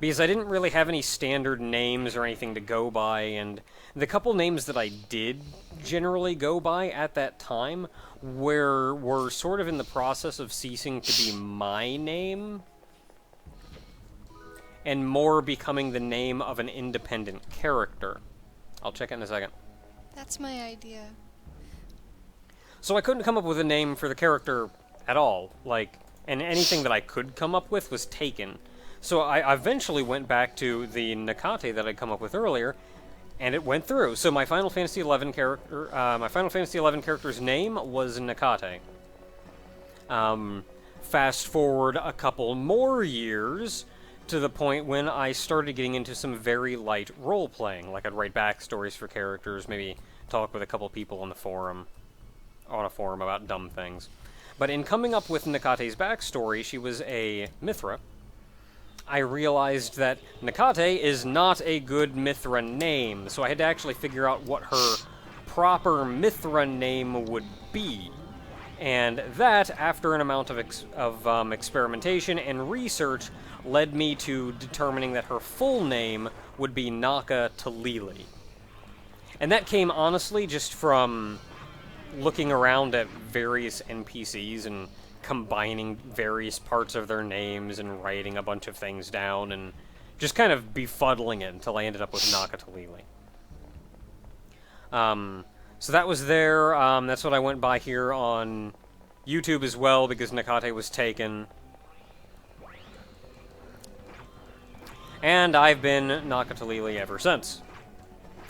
because I didn't really have any standard names or anything to go by, and the couple names that I did generally go by at that time were sort of in the process of ceasing to be my name, and more becoming the name of an independent character. I'll check it in a second. That's my idea. So I couldn't come up with a name for the character at all, like, and anything that I could come up with was taken. So I eventually went back to the Nakate that I'd come up with earlier, and it went through. So my Final Fantasy XI character, my Final Fantasy XI character's name was Nakate. Fast forward a couple more years to the point when I started getting into some very light role-playing. Like, I'd write backstories for characters, maybe talk with a couple people on a forum about dumb things. But in coming up with Nakate's backstory, she was a Mithra. I realized that Nakate is not a good Mithra name, so I had to actually figure out what her proper Mithra name would be. And that, after an amount of experimentation and research, led me to determining that her full name would be Naka Talili. And that came, honestly, just from looking around at various NPCs and combining various parts of their names and writing a bunch of things down and just kind of befuddling it until I ended up with Naka Talili. So that was there. That's what I went by here on YouTube as well, because Nakate was taken. And I've been Naka Talili ever since.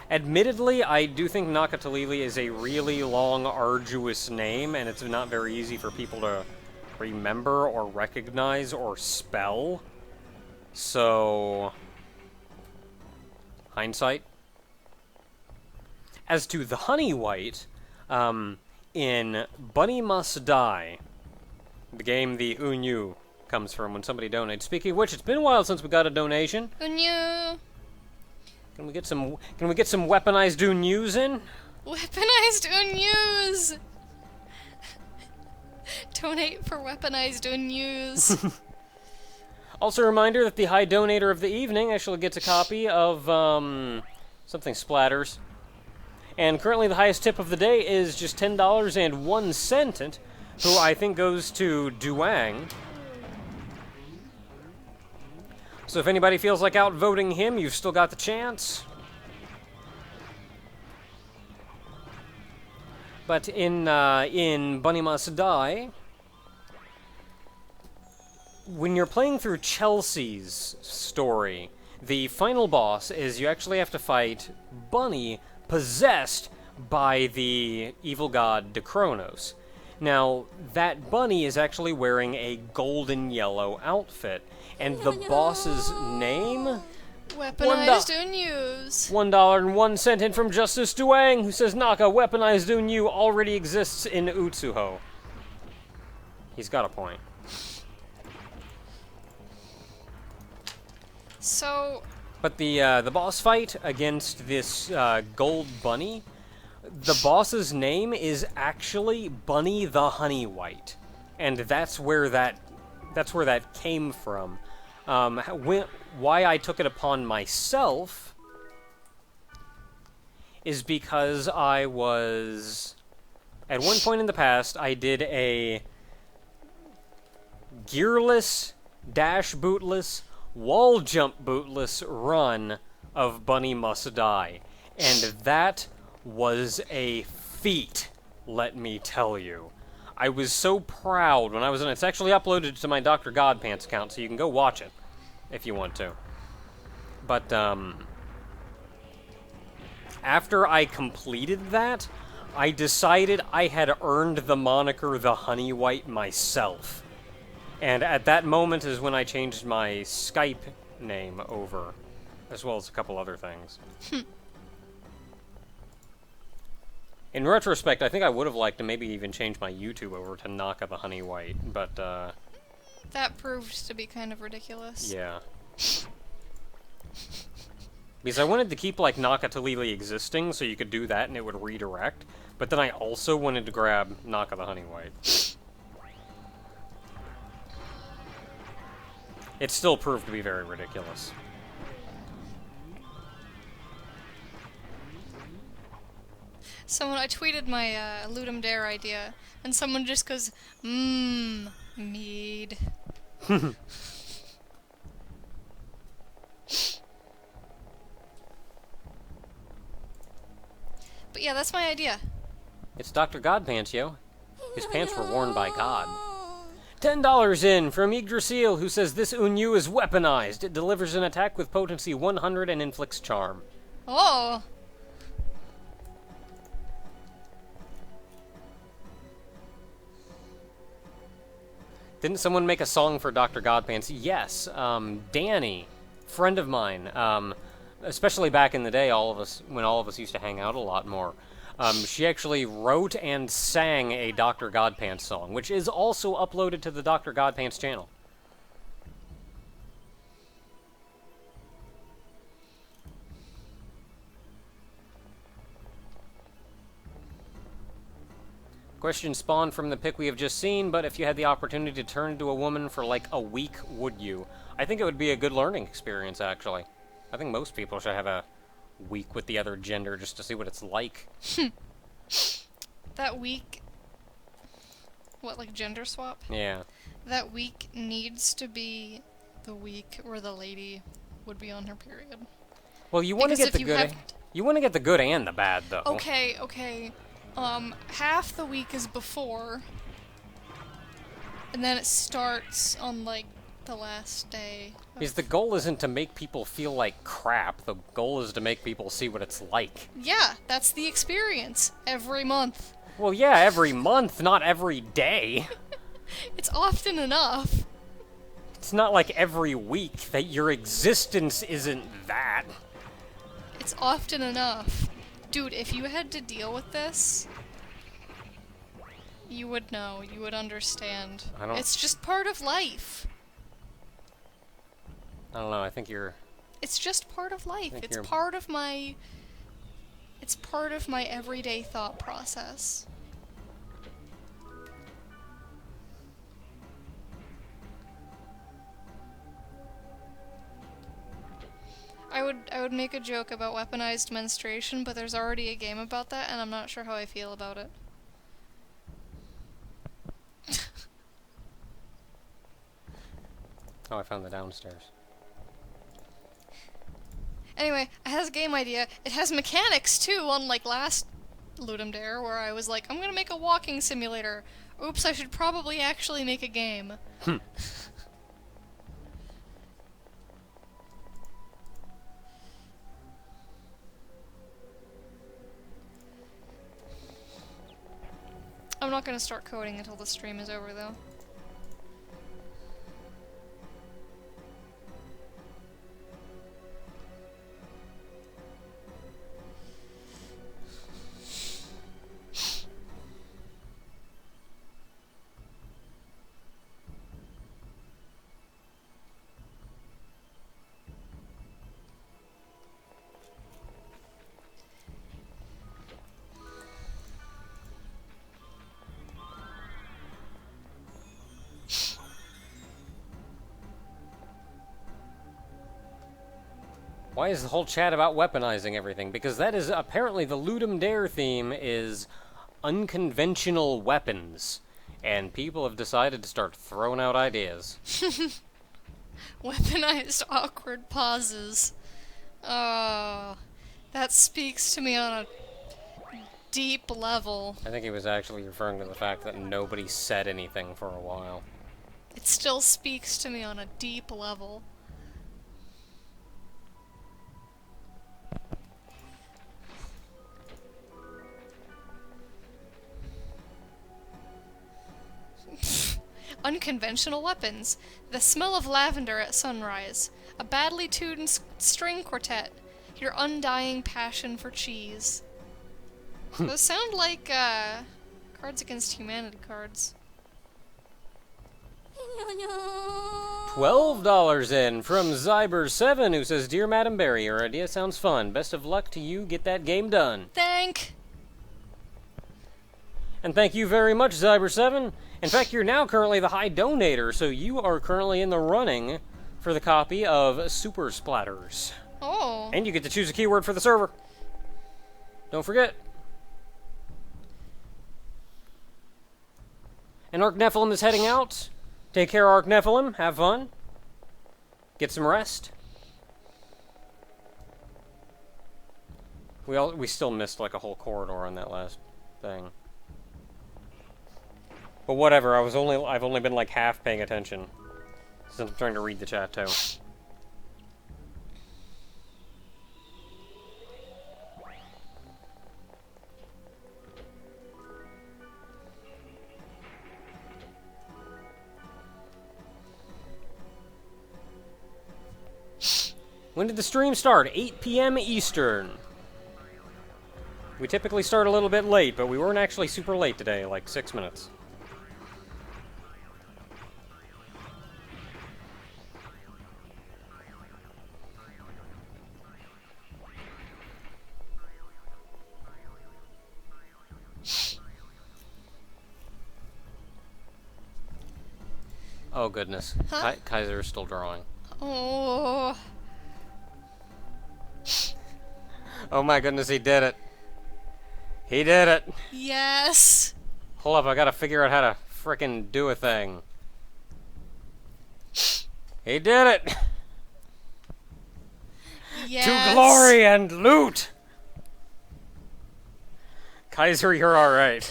Admittedly, I do think Naka Talili is a really long, arduous name, and it's not very easy for people to remember or recognize or spell. So, hindsight. As to the Honeywhite, in Bunny Must Die, the game the Unyu comes from when somebody donates. Speaking of which, it's been a while since we got a donation. Unyu. Can we get some weaponized Unyus in? Weaponized Unyus! Donate for weaponized Unyus. Also a reminder that the high donator of the evening actually gets a copy of, something splatters. And currently the highest tip of the day is just $10.01, who I think goes to Duang. So if anybody feels like outvoting him, you've still got the chance. But in Bunny Must Die, when you're playing through Chelsea's story, the final boss is you actually have to fight Bunny possessed by the evil god Dekronos. Now, that bunny is actually wearing a golden yellow outfit, and the boss's name? Weaponized Unyus. $1.01 in from Justice Duang, who says Naka, weaponized Unyu already exists in Utsuho. He's got a point. So... But the boss fight against this gold bunny, the boss's name is actually Bunny the Honey White, and that's where that came from. Why I took it upon myself is because I was, at one point in the past, I did a gearless, dash bootless, wall jump bootless run of Bunny Must Die, and that was a feat, let me tell you. I was so proud when I was in it. It's actually uploaded to my Dr. Godpants account, so you can go watch it if you want to. But, after I completed that, I decided I had earned the moniker the Honey White myself. And at that moment is when I changed my Skype name over, as well as a couple other things. In retrospect, I think I would have liked to maybe even change my YouTube over to Naka the Honey White, but, that proved to be kind of ridiculous. yeah. Because I wanted to keep, like, Naka Talili existing, so you could do that and it would redirect, but then I also wanted to grab Naka the Honey White. It still proved to be very ridiculous. I tweeted my Ludum Dare idea, and someone just goes, mead. But yeah, that's my idea. It's Dr. Godpants, yo. His pants were worn by God. $10 in from Yggdrasil, who says this Unyu is weaponized. It delivers an attack with potency 100 and inflicts charm. Oh! Didn't someone make a song for Dr. Godpants? Yes, Danny, friend of mine, especially back in the day, when all of us used to hang out a lot more. She actually wrote and sang a Dr. Godpants song, which is also uploaded to the Dr. Godpants channel. Question spawned from the pic we have just seen, but if you had the opportunity to turn into a woman for like a week, would you? I think it would be a good learning experience, actually. I think most people should have a week with the other gender just to see what it's like. That week... What, like gender swap? Yeah. That week needs to be the week where the lady would be on her period. Well, you want to get the good. You want to get the good and the bad, though. Okay. Half the week is before, and then it starts on, like, the last day. Because the goal isn't to make people feel like crap. The goal is to make people see what it's like. Yeah, that's the experience. Every month. Well, yeah, every month, not every day. It's often enough. It's not like every week that your existence isn't that. It's often enough. Dude, if you had to deal with this, you would know. You would understand. It's just part of life. I don't know, I think you're... It's just part of life. think It's you're- part of my... It's part of my everyday thought process. I would make a joke about weaponized menstruation, but there's already a game about that, and I'm not sure how I feel about it. Oh, I found the downstairs. Anyway, it has a game idea. It has mechanics too, unlike last Ludum Dare, where I was like, I'm gonna make a walking simulator. Oops, I should probably actually make a game. I'm not gonna start coding until the stream is over, though. Why is the whole chat about weaponizing everything? Because that is apparently the Ludum Dare theme is unconventional weapons. And people have decided to start throwing out ideas. Weaponized awkward pauses. Oh, that speaks to me on a deep level. I think he was actually referring to the fact that nobody said anything for a while. It still speaks to me on a deep level. Unconventional weapons. The smell of lavender at sunrise. A badly tuned string quartet. Your undying passion for cheese. Those sound like, Cards Against Humanity cards. $12 in from Zyber7, who says, Dear Madam Berry, your idea sounds fun. Best of luck to you. Get that game done. And thank you very much, Zyber7. In fact, you're now currently the high donator, so you are currently in the running for the copy of Super Splatters. Oh. And you get to choose a keyword for the server. Don't forget. And Arc Nephilim is heading out. Take care, Arc Nephilim. Have fun. Get some rest. We still missed like a whole corridor on that last thing. But whatever, I've only been like half paying attention. Since I'm trying to read the chat too. When did the stream start? 8 p.m. Eastern. We typically start a little bit late, but we weren't actually super late today, like 6 minutes. Oh goodness. Huh? Kaiser is still drawing. Oh. Oh my goodness, he did it. He did it. Yes. Hold up, I gotta figure out how to frickin' do a thing. He did it! Yes. To glory and loot! Kaiser, you're alright.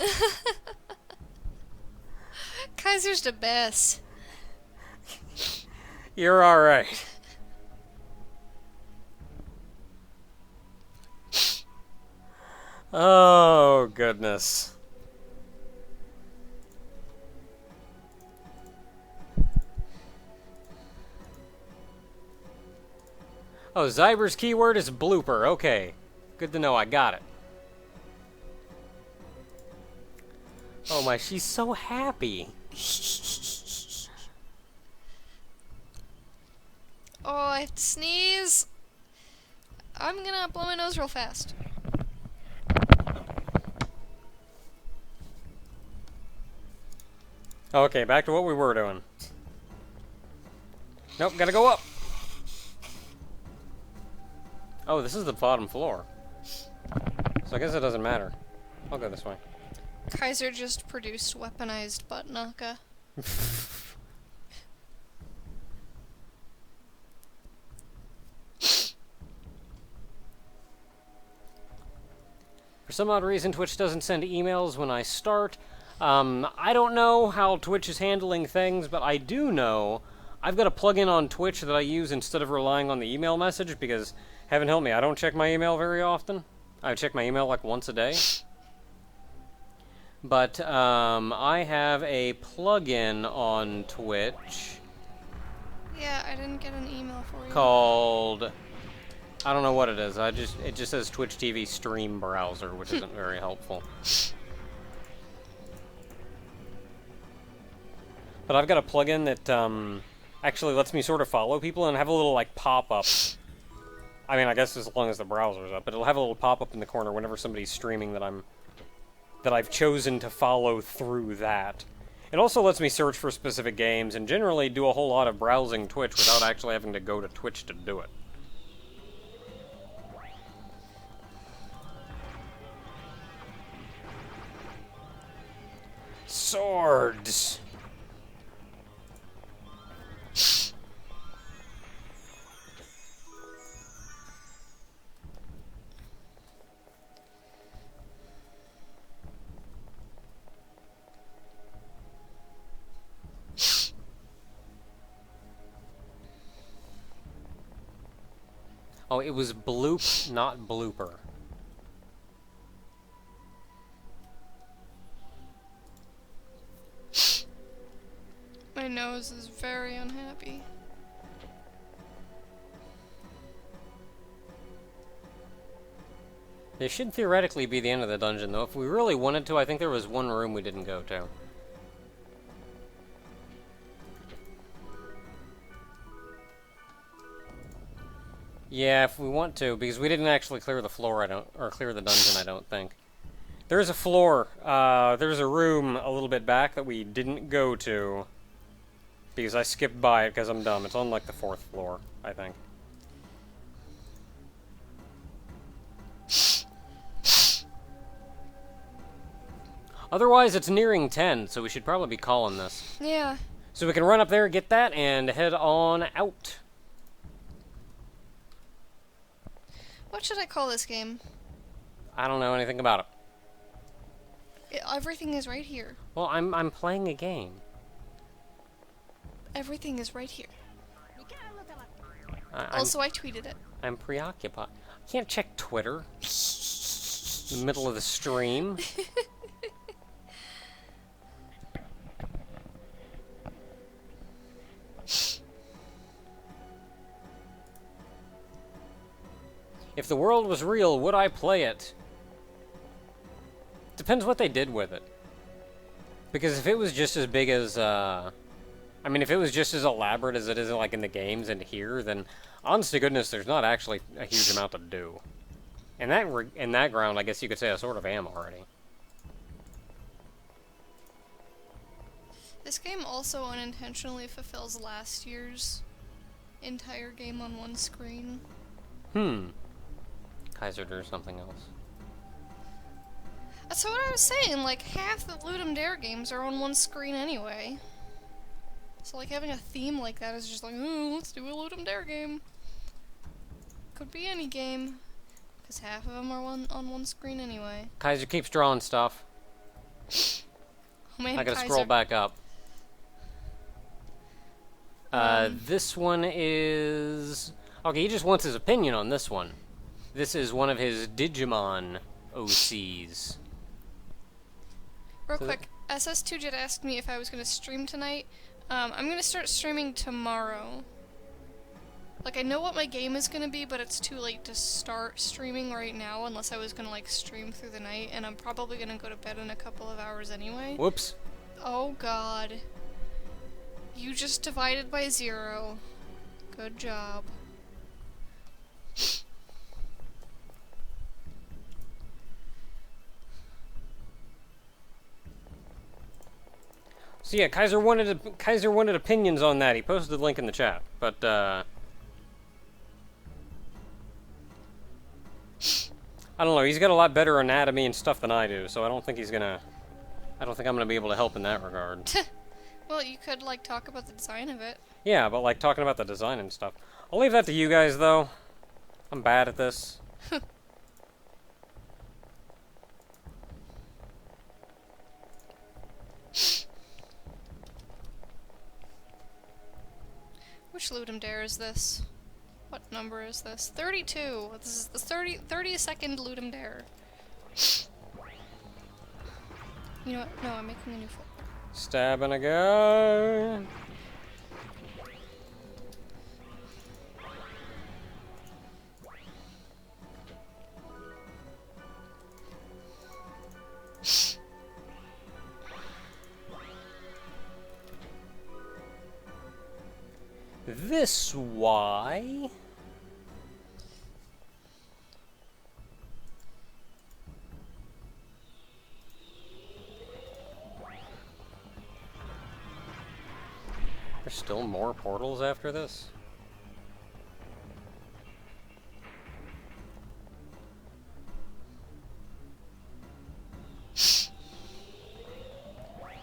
Kaiser's the best. You're alright. Oh, goodness. Oh, Zyber's keyword is blooper. Okay. Good to know. I got it. Oh my, she's so happy. Oh, I have to sneeze. I'm gonna blow my nose real fast. Okay, back to what we were doing. Nope, gotta go up. Oh, this is the bottom floor. So I guess it doesn't matter. I'll go this way. Kaiser just produced weaponized butt naka. For some odd reason, Twitch doesn't send emails when I start. I don't know how Twitch is handling things, but I do know I've got a plugin on Twitch that I use instead of relying on the email message because, heaven help me, I don't check my email very often. I check my email like once a day. But I have a plugin on Twitch. Yeah, I didn't get an email for you. Called, I don't know what it is. It just says Twitch TV Stream Browser, which isn't very helpful. But I've got a plugin that actually lets me sort of follow people and have a little like pop-up. I mean, I guess as long as the browser's up, but it'll have a little pop-up in the corner whenever somebody's streaming that I've chosen to follow through that. It also lets me search for specific games and generally do a whole lot of browsing Twitch without actually having to go to Twitch to do it. Swords! Oh, it was bloop, not blooper. My nose is very unhappy. This should theoretically be the end of the dungeon, though. If we really wanted to, I think there was one room we didn't go to. Yeah, if we want to, because we didn't actually clear the floor, or clear the dungeon, I don't think. There's a floor, there's a room a little bit back that we didn't go to, because I skipped by it because I'm dumb. It's on, like, the 4th floor, I think. Otherwise, it's nearing 10, so we should probably be calling this. Yeah. So we can run up there, get that, and head on out. What should I call this game? I don't know anything about it. Everything is right here. Well, I'm playing a game. Everything is right here. I'm, Also, I tweeted it. I'm preoccupied. I can't check Twitter in the middle of the stream. If the world was real, would I play it? Depends what they did with it. Because if it was just as big as, I mean, if it was just as elaborate as it is, like, in the games and here, then, honest to goodness, there's not actually a huge amount to do. In that ground, I guess you could say I sort of am already. This game also unintentionally fulfills last year's entire game on one screen. Kaiser or something else. That's what I was saying, like, half the Ludum Dare games are on one screen anyway. So, like, having a theme like that is just like, ooh, let's do a Ludum Dare game. Could be any game, because half of them are on one screen anyway. Kaiser keeps drawing stuff. Oh man, I gotta Kaiser. scroll back up. This one is... Okay, he just wants his opinion on this one. This is one of his Digimon OCs. Real quick, SS2Jet asked me if I was going to stream tonight. I'm going to start streaming tomorrow. Like, I know what my game is going to be, but it's too late to start streaming right now unless I was going to, like, stream through the night, and I'm probably going to go to bed in a couple of hours anyway. Good job. So yeah, Kaiser wanted opinions on that. He posted the link in the chat, but I don't know. He's got a lot better anatomy and stuff than I do, so I don't think I'm gonna be able to help in that regard. Well, you could, like, talk about the design of it. Yeah, but like talking about the design and stuff. I'll leave that to you guys, though. I'm bad at this. Which Ludum Dare is this? What number is this? 32! This is the 32nd Ludum Dare. You know what? No, I'm making a new folder. Stabbing a guy. This why? There's still more portals after this?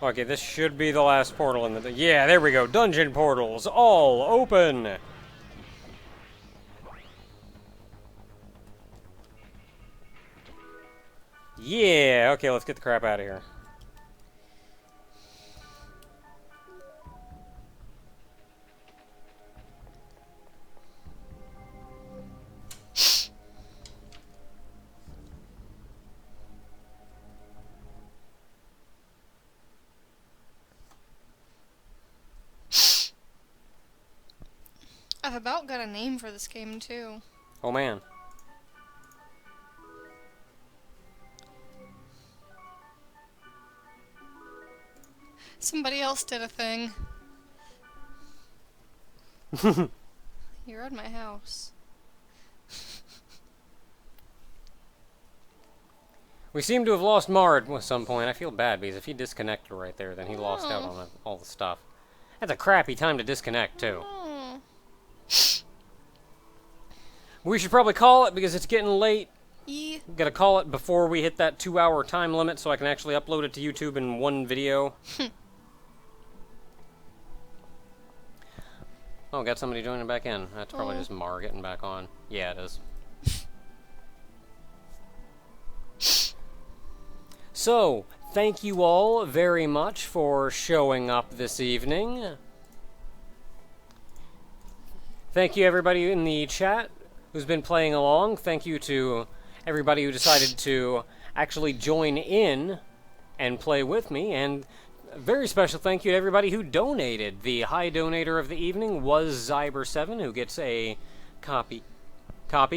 Okay, this should be the last portal in the... Yeah, there we go. Dungeon portals, all open! Yeah, okay, let's get the crap out of here. I've about got a name for this game, too. Oh, man. Somebody else did a thing. You're at my house. We seem to have lost Mard at some point. I feel bad, because if he disconnected right there, then he lost out on all the stuff. That's a crappy time to disconnect, too. Oh. We should probably call it, because it's getting late. Yeah. Gotta call it before we hit that 2-hour time limit, so I can actually upload it to YouTube in one video. Oh, got somebody joining back in. That's probably just Mar getting back on. Yeah, it is. So, thank you all very much for showing up this evening. Thank you everybody in the chat who's been playing along. Thank you to everybody who decided to actually join in and play with me. And a very special thank you to everybody who donated. The high donator of the evening was Zyber7, who gets a copy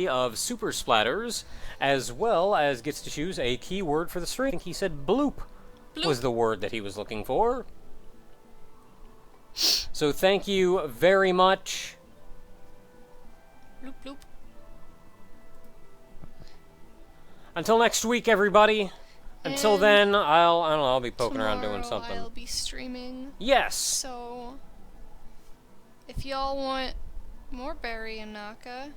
of Super Splatters, as well as gets to choose a keyword for the stream. I think he said bloop, was the word that he was looking for. So thank you very much. Bloop, bloop. Until next week, everybody. Until then, I don't know, I'll be poking around doing Tomorrow something. I'll be streaming. Yes! So, if y'all want more Barry and Naka,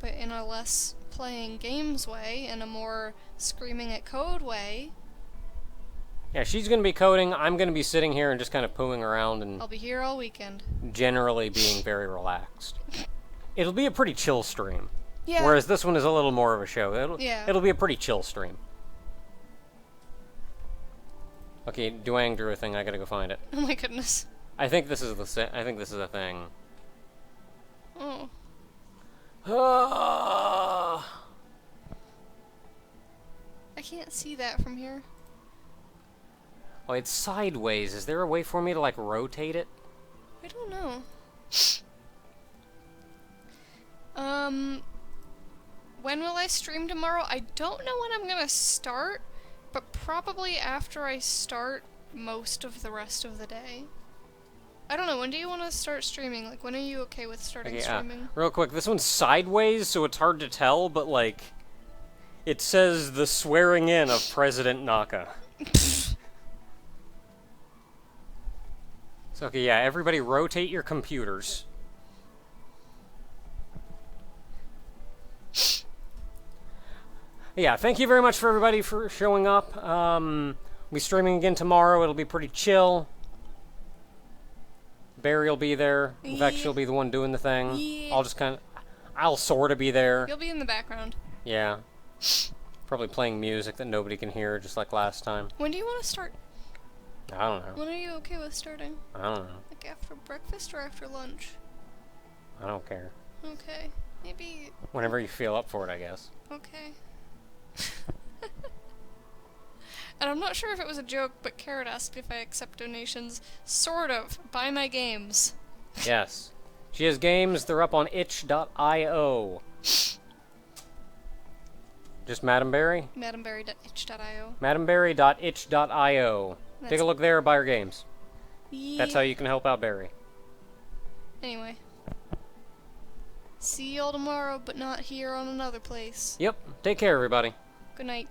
but in a less playing games way, and a more screaming at code way... Yeah, she's gonna be coding, I'm gonna be sitting here and just kind of pooing around and... I'll be here all weekend. Generally being very relaxed. It'll be a pretty chill stream. Yeah. Whereas this one is a little more of a show. It'll be a pretty chill stream. Okay, Duang drew a thing. I gotta go find it. Oh my goodness. I think this is a thing. Oh. I can't see that from here. Oh, it's sideways. Is there a way for me to like rotate it? I don't know. When will I stream tomorrow? I don't know when I'm gonna start, but probably after I start most of the rest of the day. I don't know, when do you want to start streaming? Like, when are you okay with starting streaming? Real quick, this one's sideways, so it's hard to tell, but, like, it says the swearing in of President Naka. So, okay, yeah, everybody rotate your computers. Yeah, thank you very much for everybody for showing up. We'll be streaming again tomorrow. It'll be pretty chill. Barry will be there. In fact, she'll be the one doing the thing. Yeah. I'll sort of be there. You'll be in the background. Yeah. Probably playing music that nobody can hear, just like last time. When do you want to start? I don't know. When are you okay with starting? I don't know. Like after breakfast or after lunch? I don't care. Okay. Maybe... Whenever you feel up for it, I guess. Okay. And I'm not sure if it was a joke, but Carrot asked if I accept donations. Sort of. Buy my games. Yes. She has games. They're up on itch.io. Just Madam Berry? MadamBerry.itch.io. MadamBerry.itch.io. Take a look there, buy her games. Yeah. That's how you can help out Barry. Anyway. See y'all tomorrow, but not here on another place. Yep. Take care, everybody. Good night.